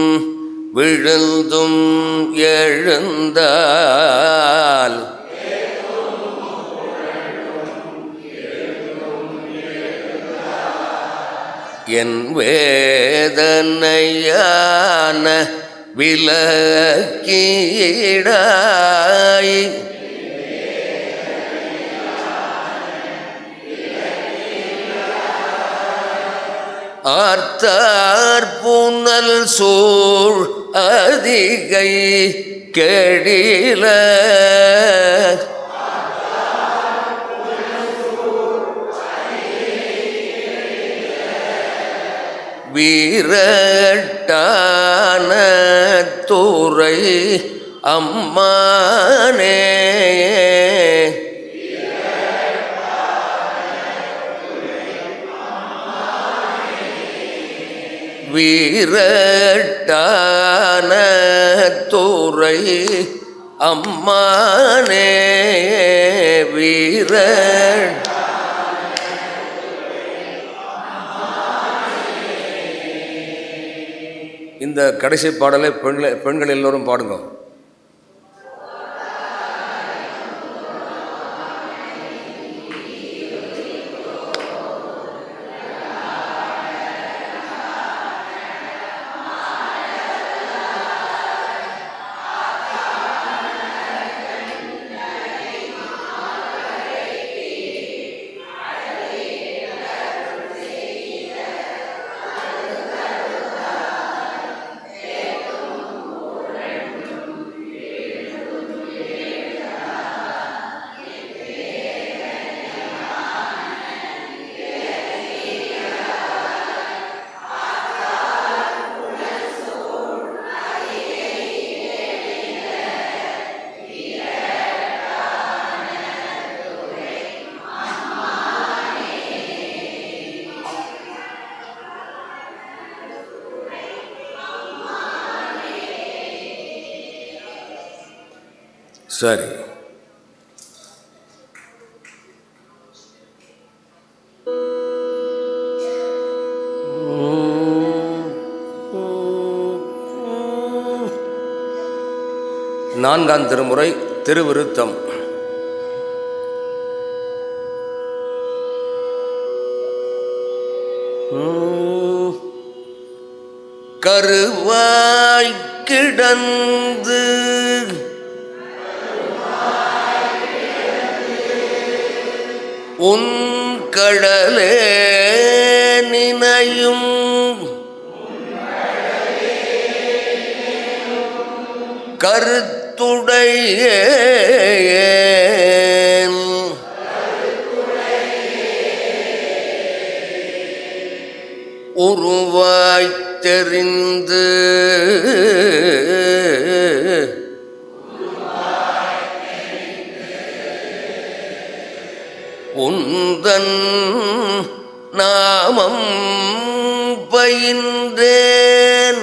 விழுந்தும் எழுந்தால், என் வேதனையான விலக்கீடாய் ஆர்த்தார் புனல் சூழ் அதிகை கெடில வீரட்டான துறை அம்மானே வீரட்டான துறை அம்மானே வீர இந்த கடைசி பாடலை பெண்கள் எல்லோரும் பாடுங்க. சரி, நான்காம் திருமுறை திருவிருத்தம். கருவாய் கிடந்து உன் கடலே நினையும் கருத்துடைய உருவாய்த் தெரிந்து உந்தன் நாமம் பயின்றேன்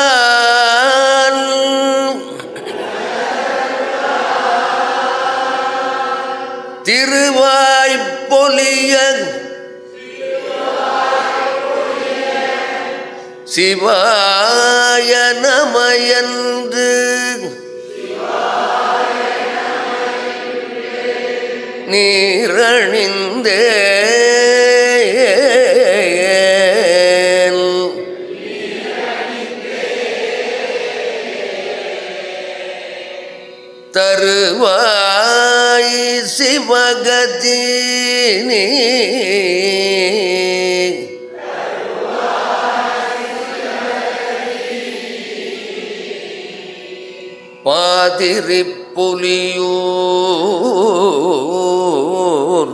உனதருளால் திருவாய்ப்பொலிய சிவாய நமயன்று நீரணிந்தே தருவாய் சிவகதி நீ பாதிரிப்புலியூர்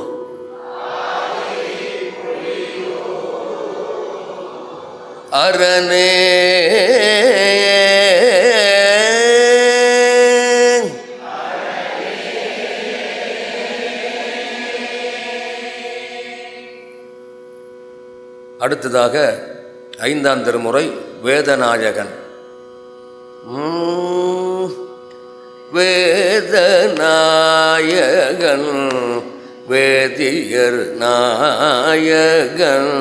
அரணே அடுத்ததாக ஐந்தாம் திருமுறை வேதநாயகன். வேதநாயகன் வேதியர் நாயகன்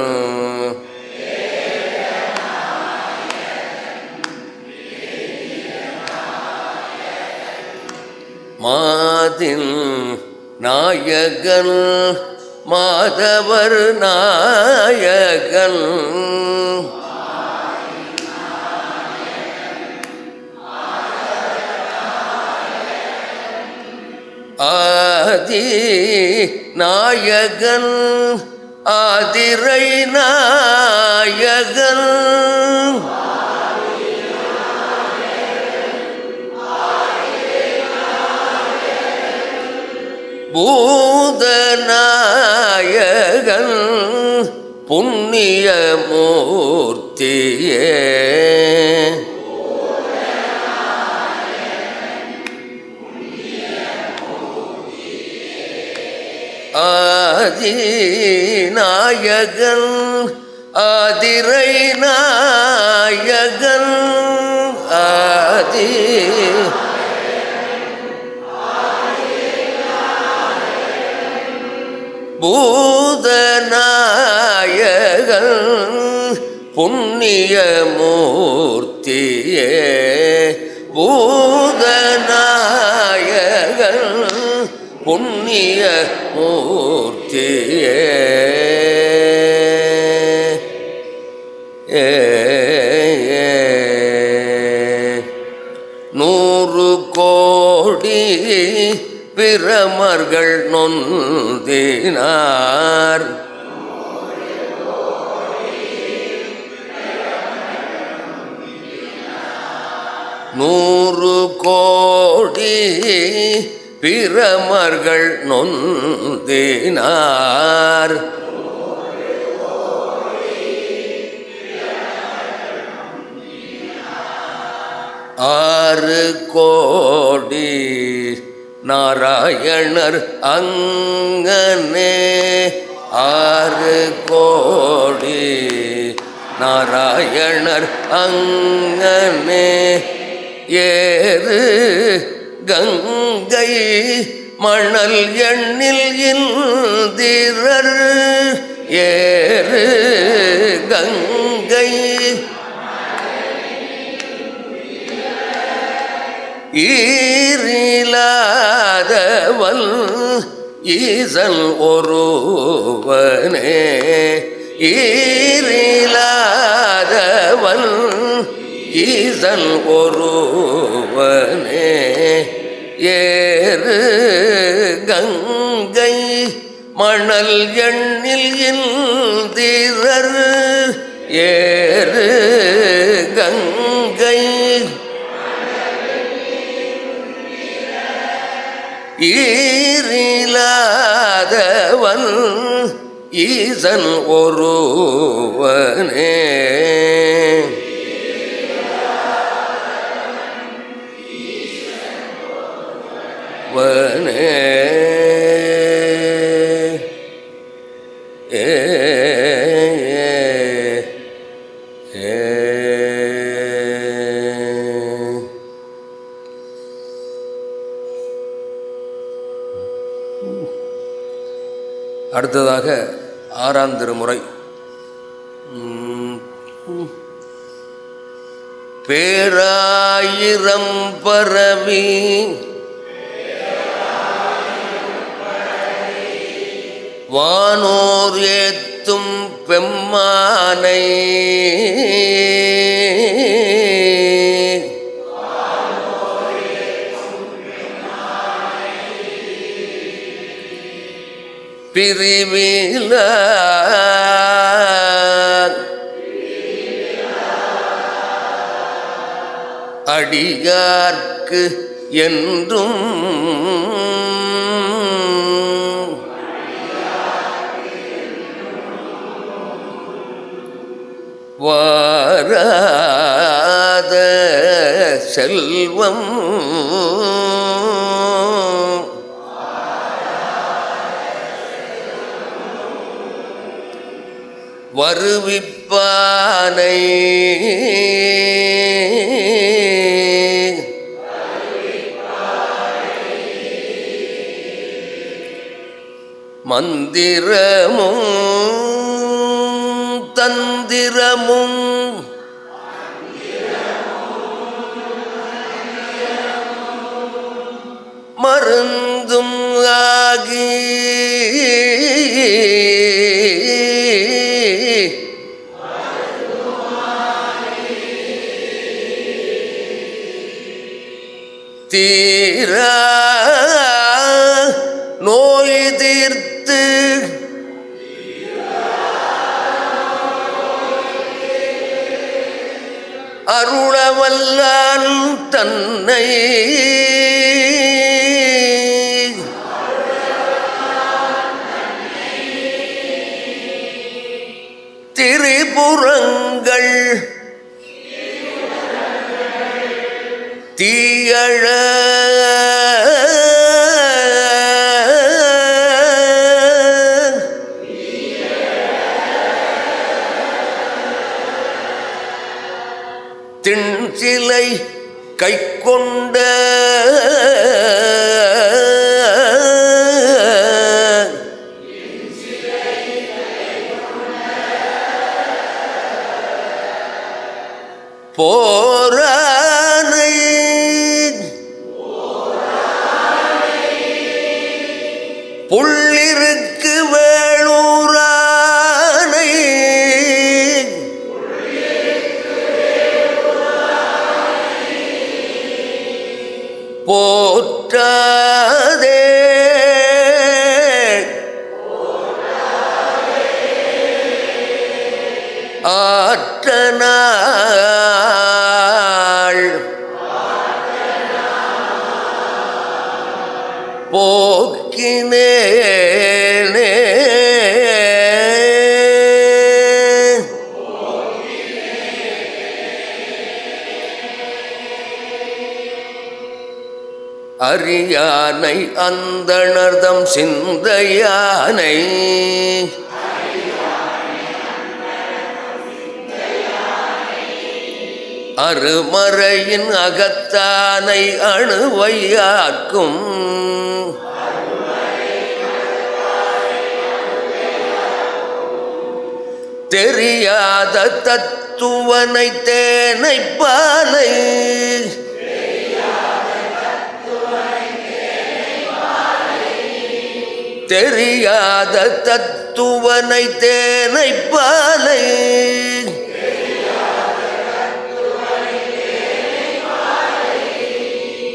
மாதின் நாயகன் மாதவர் நாயகன் ஆதி நாயகன் ஆதிரை நாயகன் பூதநாயகன் புண்ணிய மூர்த்தியே ஆதி நாயகன் ஆதிரை நாயகன் ஆதி பூதநாயகன் புண்ணிய மூர்த்தியே பூதநாயகன் புண்ணிய மூர்த்தியே நூறு கோடி பிரமர்கள் நொந்தினார் நூறு கோடி பிரமர்கள் நொந்தினார் ஆறு கோடி நாராயணர் அங்கனே ஆறு கோடி நாராயணர் அங்கனே ஏறு கங்கை மணல் எண்ணில் இந்திரர் ஏறு கங்கை ஈரிலாதவன் ஈசன் ஒருவனே ஈரிலாதவன் ஈசன் ஒருவனே ஏறு கங்கை மணல் எண்ணில் இந்திரர் ஏறு கங்கை ஈரிலாதவன் ஈசன் ஒருவனே வனே அடுத்ததாக ஆறாம் திருமுறை. பேராயிரம் பரவி வானோர் ஏத்தும் பெம்மானை பிரிவில அடியார்க்கு என்றும் வாராத செல்வம் வருவிப்பானை மந்திரமும் தந்திரமும் மருந்தும் ஆகி தீரா நோய் தீர்த்து அருளவல்லான் தன்னை திரிபுரங்கள் தீயழ திண்சிலை கை கொண்ட போரானை புள்ளிருக்கு வேளூரானை போற்றாதே ஆற்றனாள் போக்கினேனே அரியானை அந்தணர்தம் சிந்தையானை அருமறையின் அகத்தானை அணுவையாக்கும் தெரியாத தத்துவனை தேனை பாலை தெரியாத தத்துவனை தேனை பாலை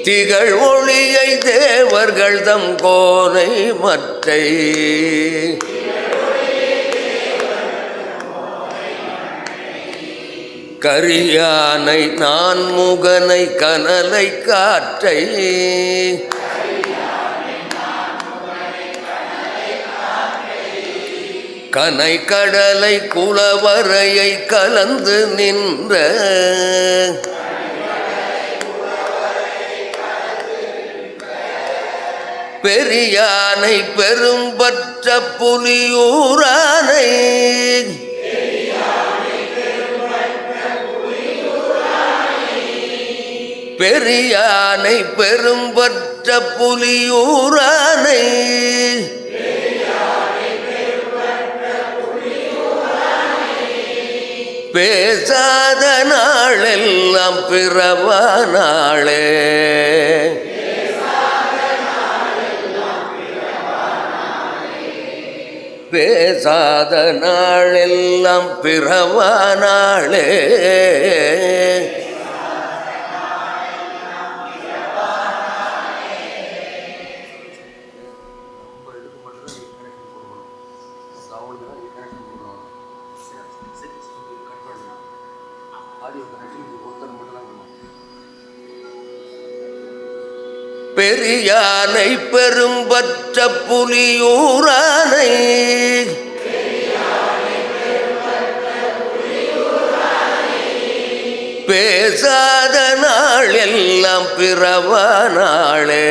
திகழ் ஒளியை தேவர்கள் தம் கோனை மற்றை கரியானை நான் முகனை கனலை காற்றை கனை கடலை குலவரையை கலந்து நின்ற பெரியானை பெரும்பற்ற புலியூரானை பெரியானை பெரும்பற்ற புலியூரானை பேசாத நாளெல்லாம் பிறவா நாளே பேசாத நாளெல்லாம் பிறவா நாளே பெரியானை பெரும்பற்ற புலியூரானை பேசாத நாள் எல்லாம் பிறவா நாளே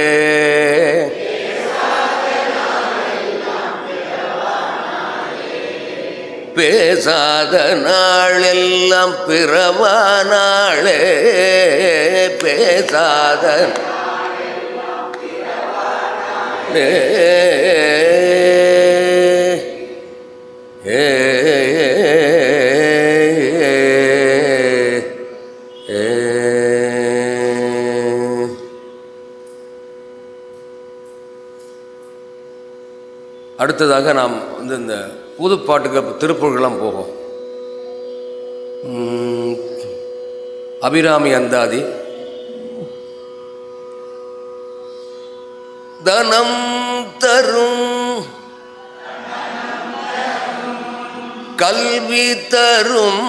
பேசாத நாளெல்லாம் பிறவா நாளே பேசாத அடுத்ததாக நாம் இந்த புதுப்பாட்டுக்கு திருப்புகழ்லாம் போகும். அபிராமி அந்தாதி, தனம் தரும் கல்வி தரும்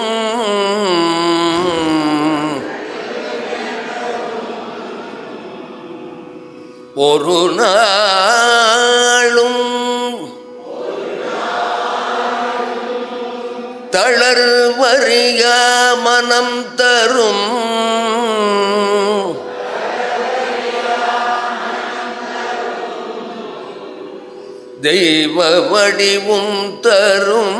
ஒரு நாளும் தளர்வறிய மனம் தரும் தெய்வ வடிவும் தரும்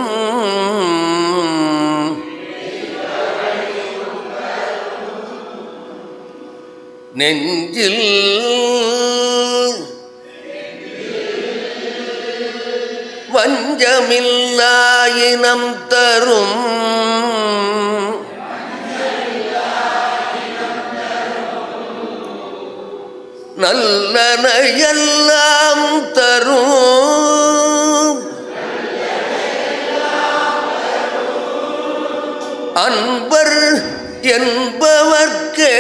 நெஞ்சில் வஞ்சமில்லாயினம் தரும் நல்லனையெல்லாம் தரும் அன்பர் என்பவர்க்கே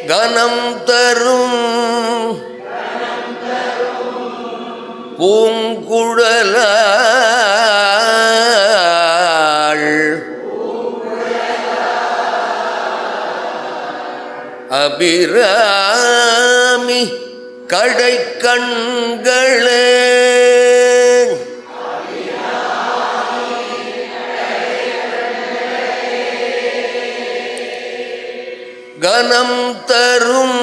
கனம் தரும் பூங்குழலாள் அபிராமி கடை கண்களே கனம் தரும்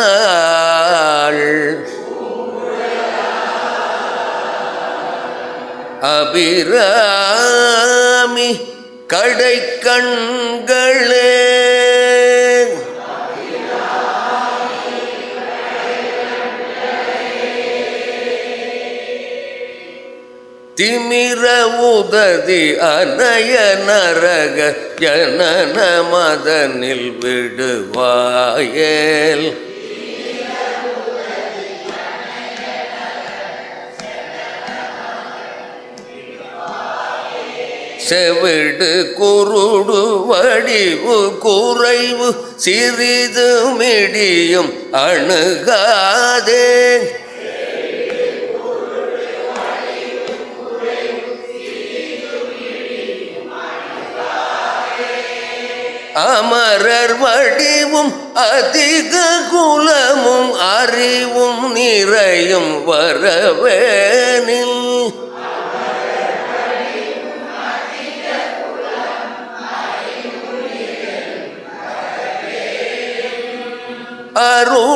பூங்குழலாள் அபிராமி கடை கண்களே திமிர உததி அனய நரக ஜனன மதனில் விடுவாயேல் செவிடு குருடு வடிவு குறைவு சிறிது மிடியும் அணுகாதே அமரர் வடிவும் அதிக குலமும் அறிவும் நிறையும் வரவேனில்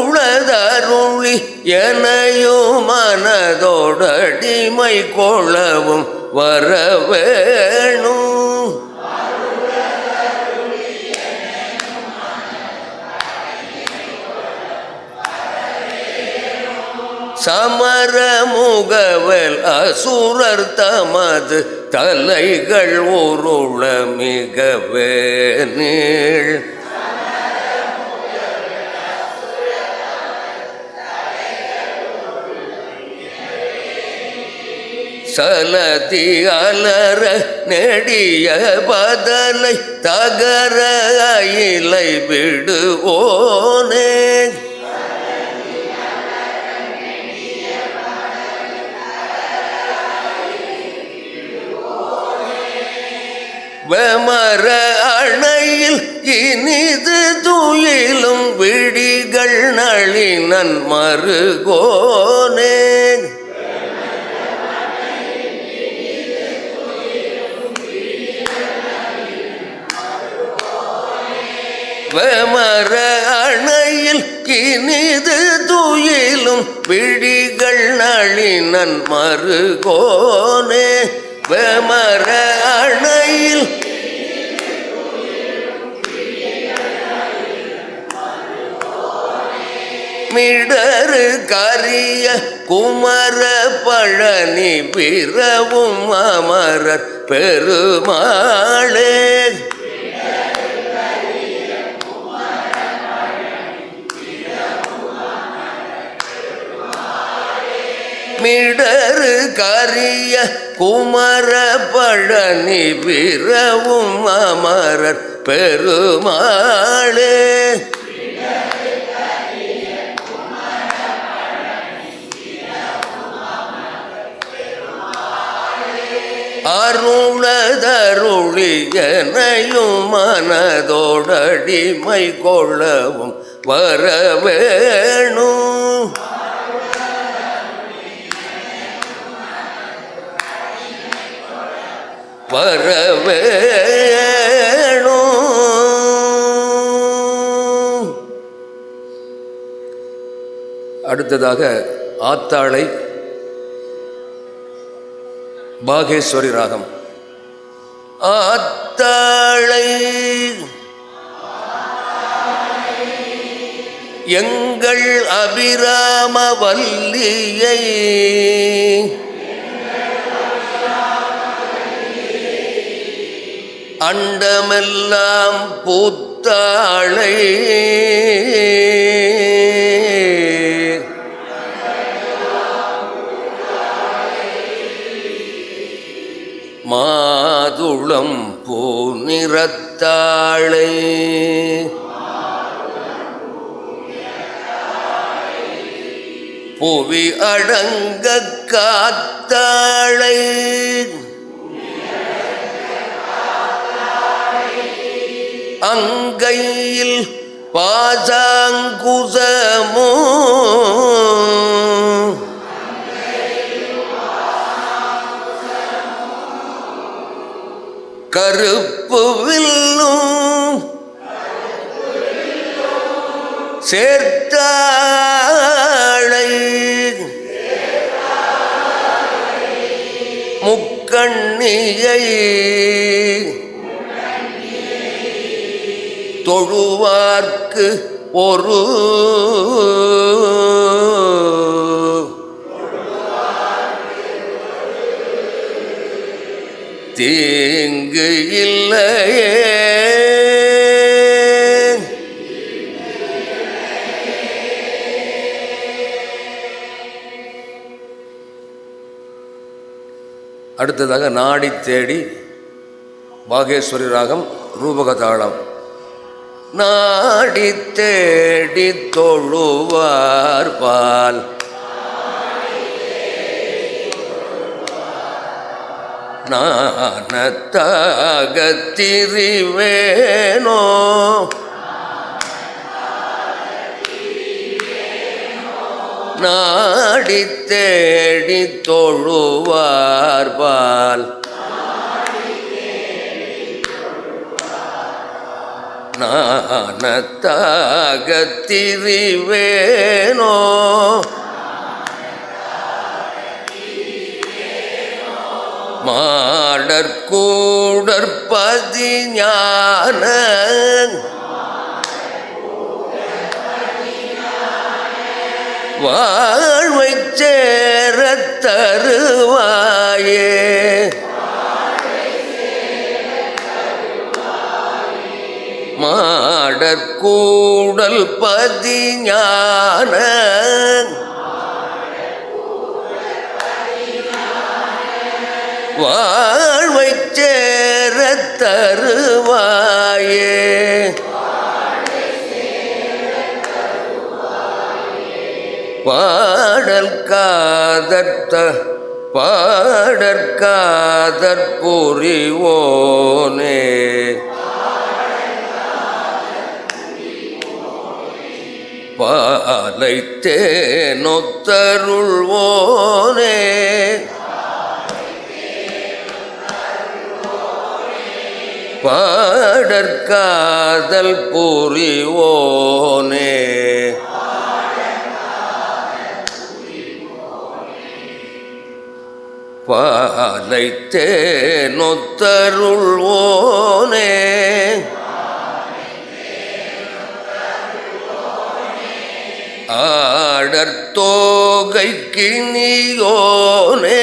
அருளதருளி எனையும் மனதோடடிமை கொள்ளவும் வரவேணும் சமர முகவல் அசுரர் தமது தலைகள் உருள மிகவே நீள் சலதி அலர நெடிய பதலை தகர அயிலை விடுவோனே வெமர அணையில் இனிது துயிலும் விடிகள் நளினன் மருகோனே வெமர அணையில் இனிது துயிலும் விடிகள் நளினன் மருகோனே வெமர அணையில் மிடரு கரிய குமர பழனி பிறவும் அமரர் பெருமாளே மிடரு கரிய குமர பழனி பிறவும் அமரர் பெருமாளே. அருளதருளியனையும் மனதோடடிமை கொள்ளவும் வரவேணும். வரவேணும். அடுத்ததாக ஆத்தாளை பாகேஸ்வரி ராகம். ஆத்தாளை எங்கள் அபிராம வல்லியை அண்டமெல்லாம் பூத்தாளை மாதுளம் பூநிறத்தாளை புவி அடங்க காத்தாளை அங்கையில் பாசாங்குசமோ கருப்பு வில்லும் சேர்த்தாளை முக்கண்ணியை தொழுவார்க்கு ஒரு தீங்கு இல்லையே. அடுத்ததாக நாடி தேடி பாகேஸ்வரி ராகம் ரூபகதாளம். நாடி தேடி தொழுவார் பால் நானத்தாக திரிவேனோ நாடி தேடி தொழுவார் பால் நானத்தாக திரிவேனோ மாடற்கூடற்பதி ஞான வாழ்வைச் சேரத் தருவாயே. மாடற்கூடல் பதி ஞான வாழ்வைச் சேரத் தருவாயே. பாடல் காதர்த்த பாடற்காதற் புரிவோனே பாலைத்தே நொத்தருள்வோனே பாடற்காதல் புரிவோனே பாலைத்தே நொத்தருள்வோனே ஆடற்தோகைக்கு நீயோனே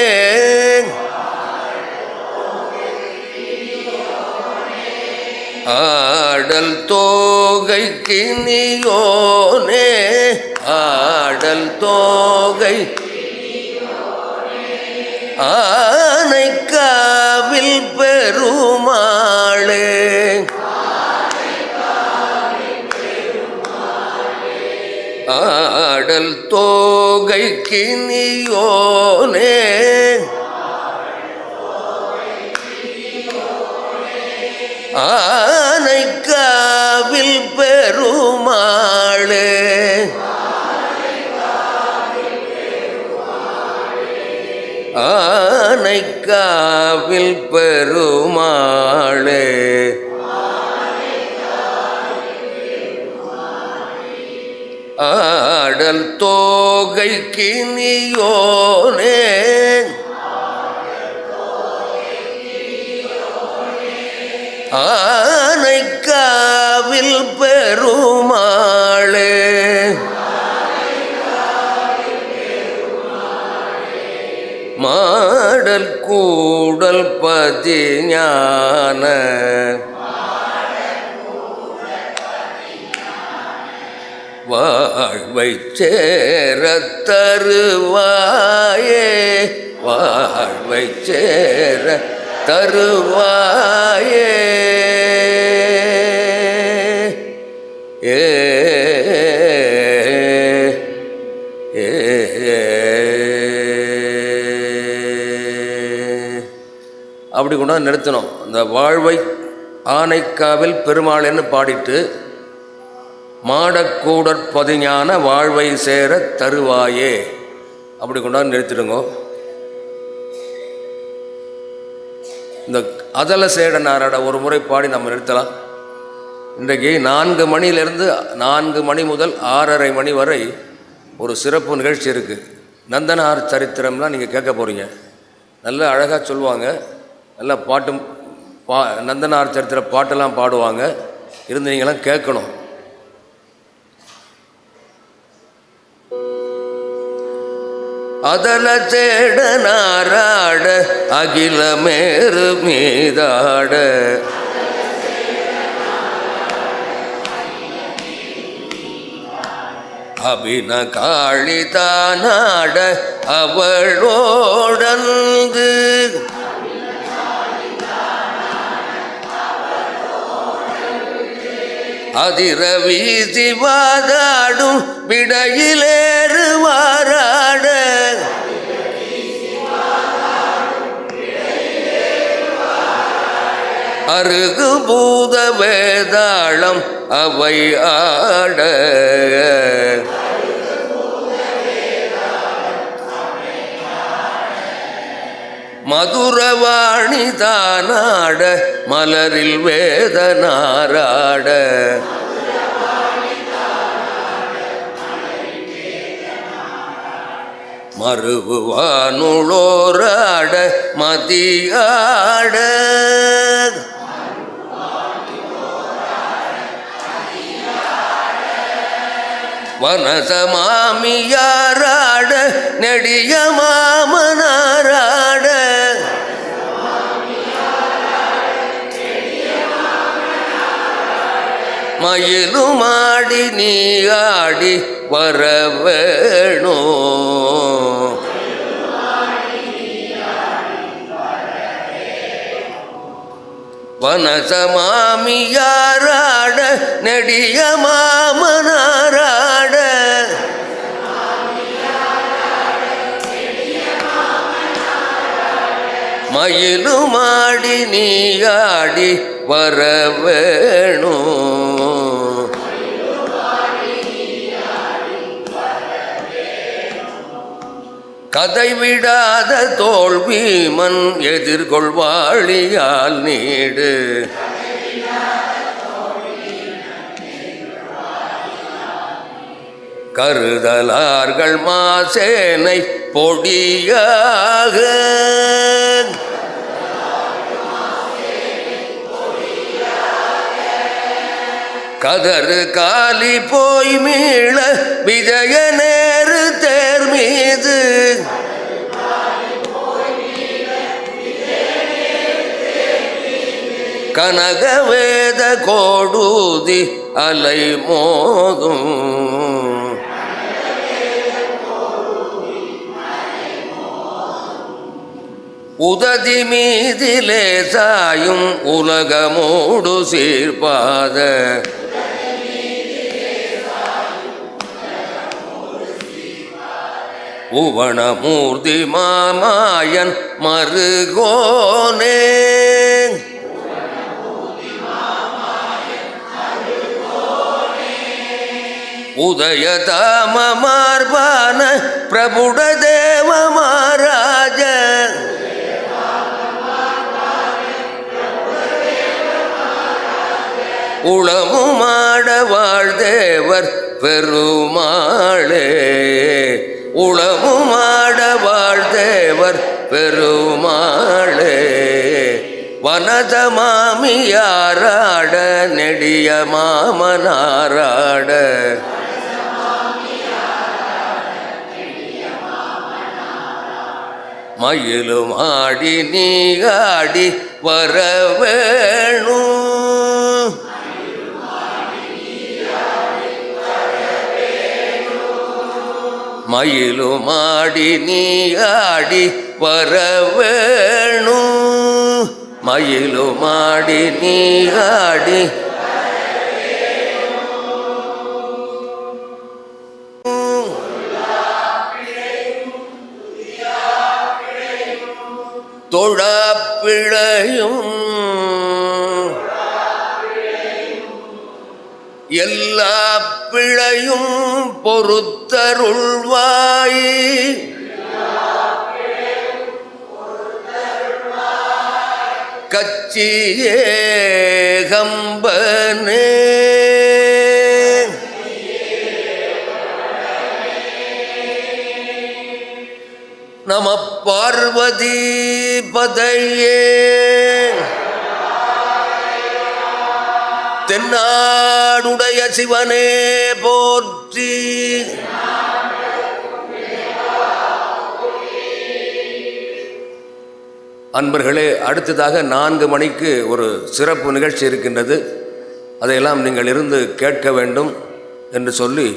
ஆடல் தோகைக்கு நீயோனே ஆடல் தோகை ஆனைக்காவில் பெருமாளே ஆடல் தோகைக்கு நீயோனே ஆனைக்காவில் பெருமாளே ஆனைக்காவில் பெருமாளே ஆடல் தோகைக்கு நீயோனே ஆனைக்காவில் பெருமாளே மாடல் கூடல் பதிஞான வாழ்வை சேர தருவாயே வாழ்வை சேர தருவாயே ஏ அப்படி கொண்டாந்து நிறுத்தணும். இந்த வாழ்வை ஆனைக்காவில் பெருமாளேன்னு பாடிட்டு மாடக்கூடற் பதிஞான வாழ்வை சேர தருவாயே அப்படி கொண்டாந்து நிறுத்திடுங்க. இந்த அதல சேட நாராட ஒரு முறை பாடி நம்ம நிறுத்தலாம். இன்றைக்கு 4 மணியிலிருந்து 4 மணி முதல் 6:30 மணி வரை ஒரு சிறப்பு நிகழ்ச்சி இருக்குது. நந்தனார் சரித்திரம்லாம் நீங்கள் கேட்க போகிறீங்க. நல்ல அழகாக சொல்லுவாங்க, நல்ல பாட்டும் நந்தனார் சரித்திர பாட்டெல்லாம் பாடுவாங்க. இருந்து நீங்களாம் கேட்கணும். அதல சேட நாராட அகிலமேறு மீதாட அபின காளிதானாட அவளோடந்து அதிர வீசி வாதாடும் விடையிலேறுவாராட அருகு பூத வேதாளம் அவை ஆட மதுரவாணி தானாட மலரில் வேதனாராட மறுவானுளோராட மதியாட வனசமாமியாராட நெடிய மாமனாராட மயிலுமாடி நீ ஆடி வரவேணோ வனசமாமியாராட நெடிய மாமனாராட மயிலுமாடி நீ ஆடி வரவேணோ கதை விடாத தோல்வி மண் எதிர்கொள்வாளியால் நீடு கருதலார்கள் மாசேனை பொடியாக கதறு காலி போய் மீள விஜய நேரு தேர் மீது கனகவேத கோடூதி அலை மோதும் உததி மீதிலே சாயும் உலகமோடு சீர்பாத புவனமூர்த்தி மாமாயன் மருகோனே உதயதாம மார்பான பிரபுட தேவ மகாராஜ உளமுமாட வாழ்தேவர் பெருமாளே உளமுமாட வாழ்தேவர் பெருமாளே வனத மாமியாராட நெடிய மாமனாராட மயிலும் ஆடி நீ ஆடி வரவேணு மயிலும் ஆடி நீ ஆடி வரவேணு மயிலும் ஆடி நீ ஆடி தொழாப்பிழையும் எல்லா பிழையும் பொறுத்தருள்வாய் கச்சியே கம்பனே நம பார்வதி பதையே தென்னாடுடைய சிவனே போற்றி. அன்பர்களே, அடுத்ததாக 4 மணிக்கு ஒரு சிறப்பு நிகழ்ச்சி இருக்கின்றது. அதையெல்லாம் நீங்கள் இருந்து கேட்க வேண்டும் என்று சொல்லி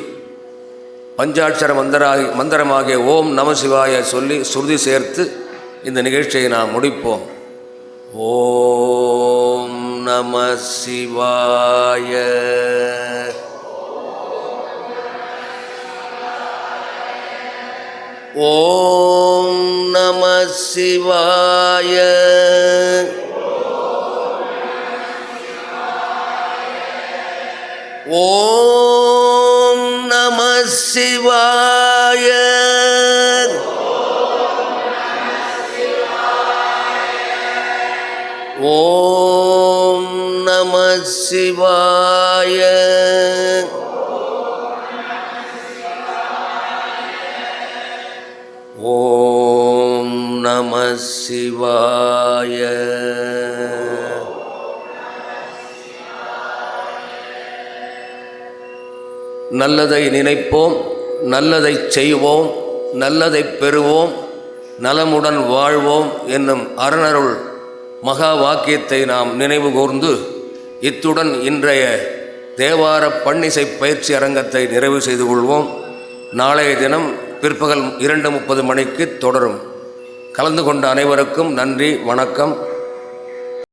பஞ்சாட்சர மந்திரமாகிய ஓம் நம சிவாய சொல்லி சுருதி சேர்த்து இந்த நிகழ்ச்சியை நாம் முடிப்போம். ஓம் நம சிவாய. ஓம் நம சிவாய. ஓம் நம சிவாய. ஓம் நம சிவாய. ஓம் நம சிவாய. நல்லதை நினைப்போம், நல்லதை செய்வோம், நல்லதை பெறுவோம், நலமுடன் வாழ்வோம் என்னும் அறனருள் மகா வாக்கியத்தை நாம் நினைவு கூர்ந்து இத்துடன் இன்றைய தேவார பன்னிசை பயிற்சி அரங்கத்தை நிறைவு செய்து கொள்வோம். நாளைய தினம் பிற்பகல் 2:30 மணிக்கு தொடரும். கலந்து கொண்ட அனைவருக்கும் நன்றி, வணக்கம்.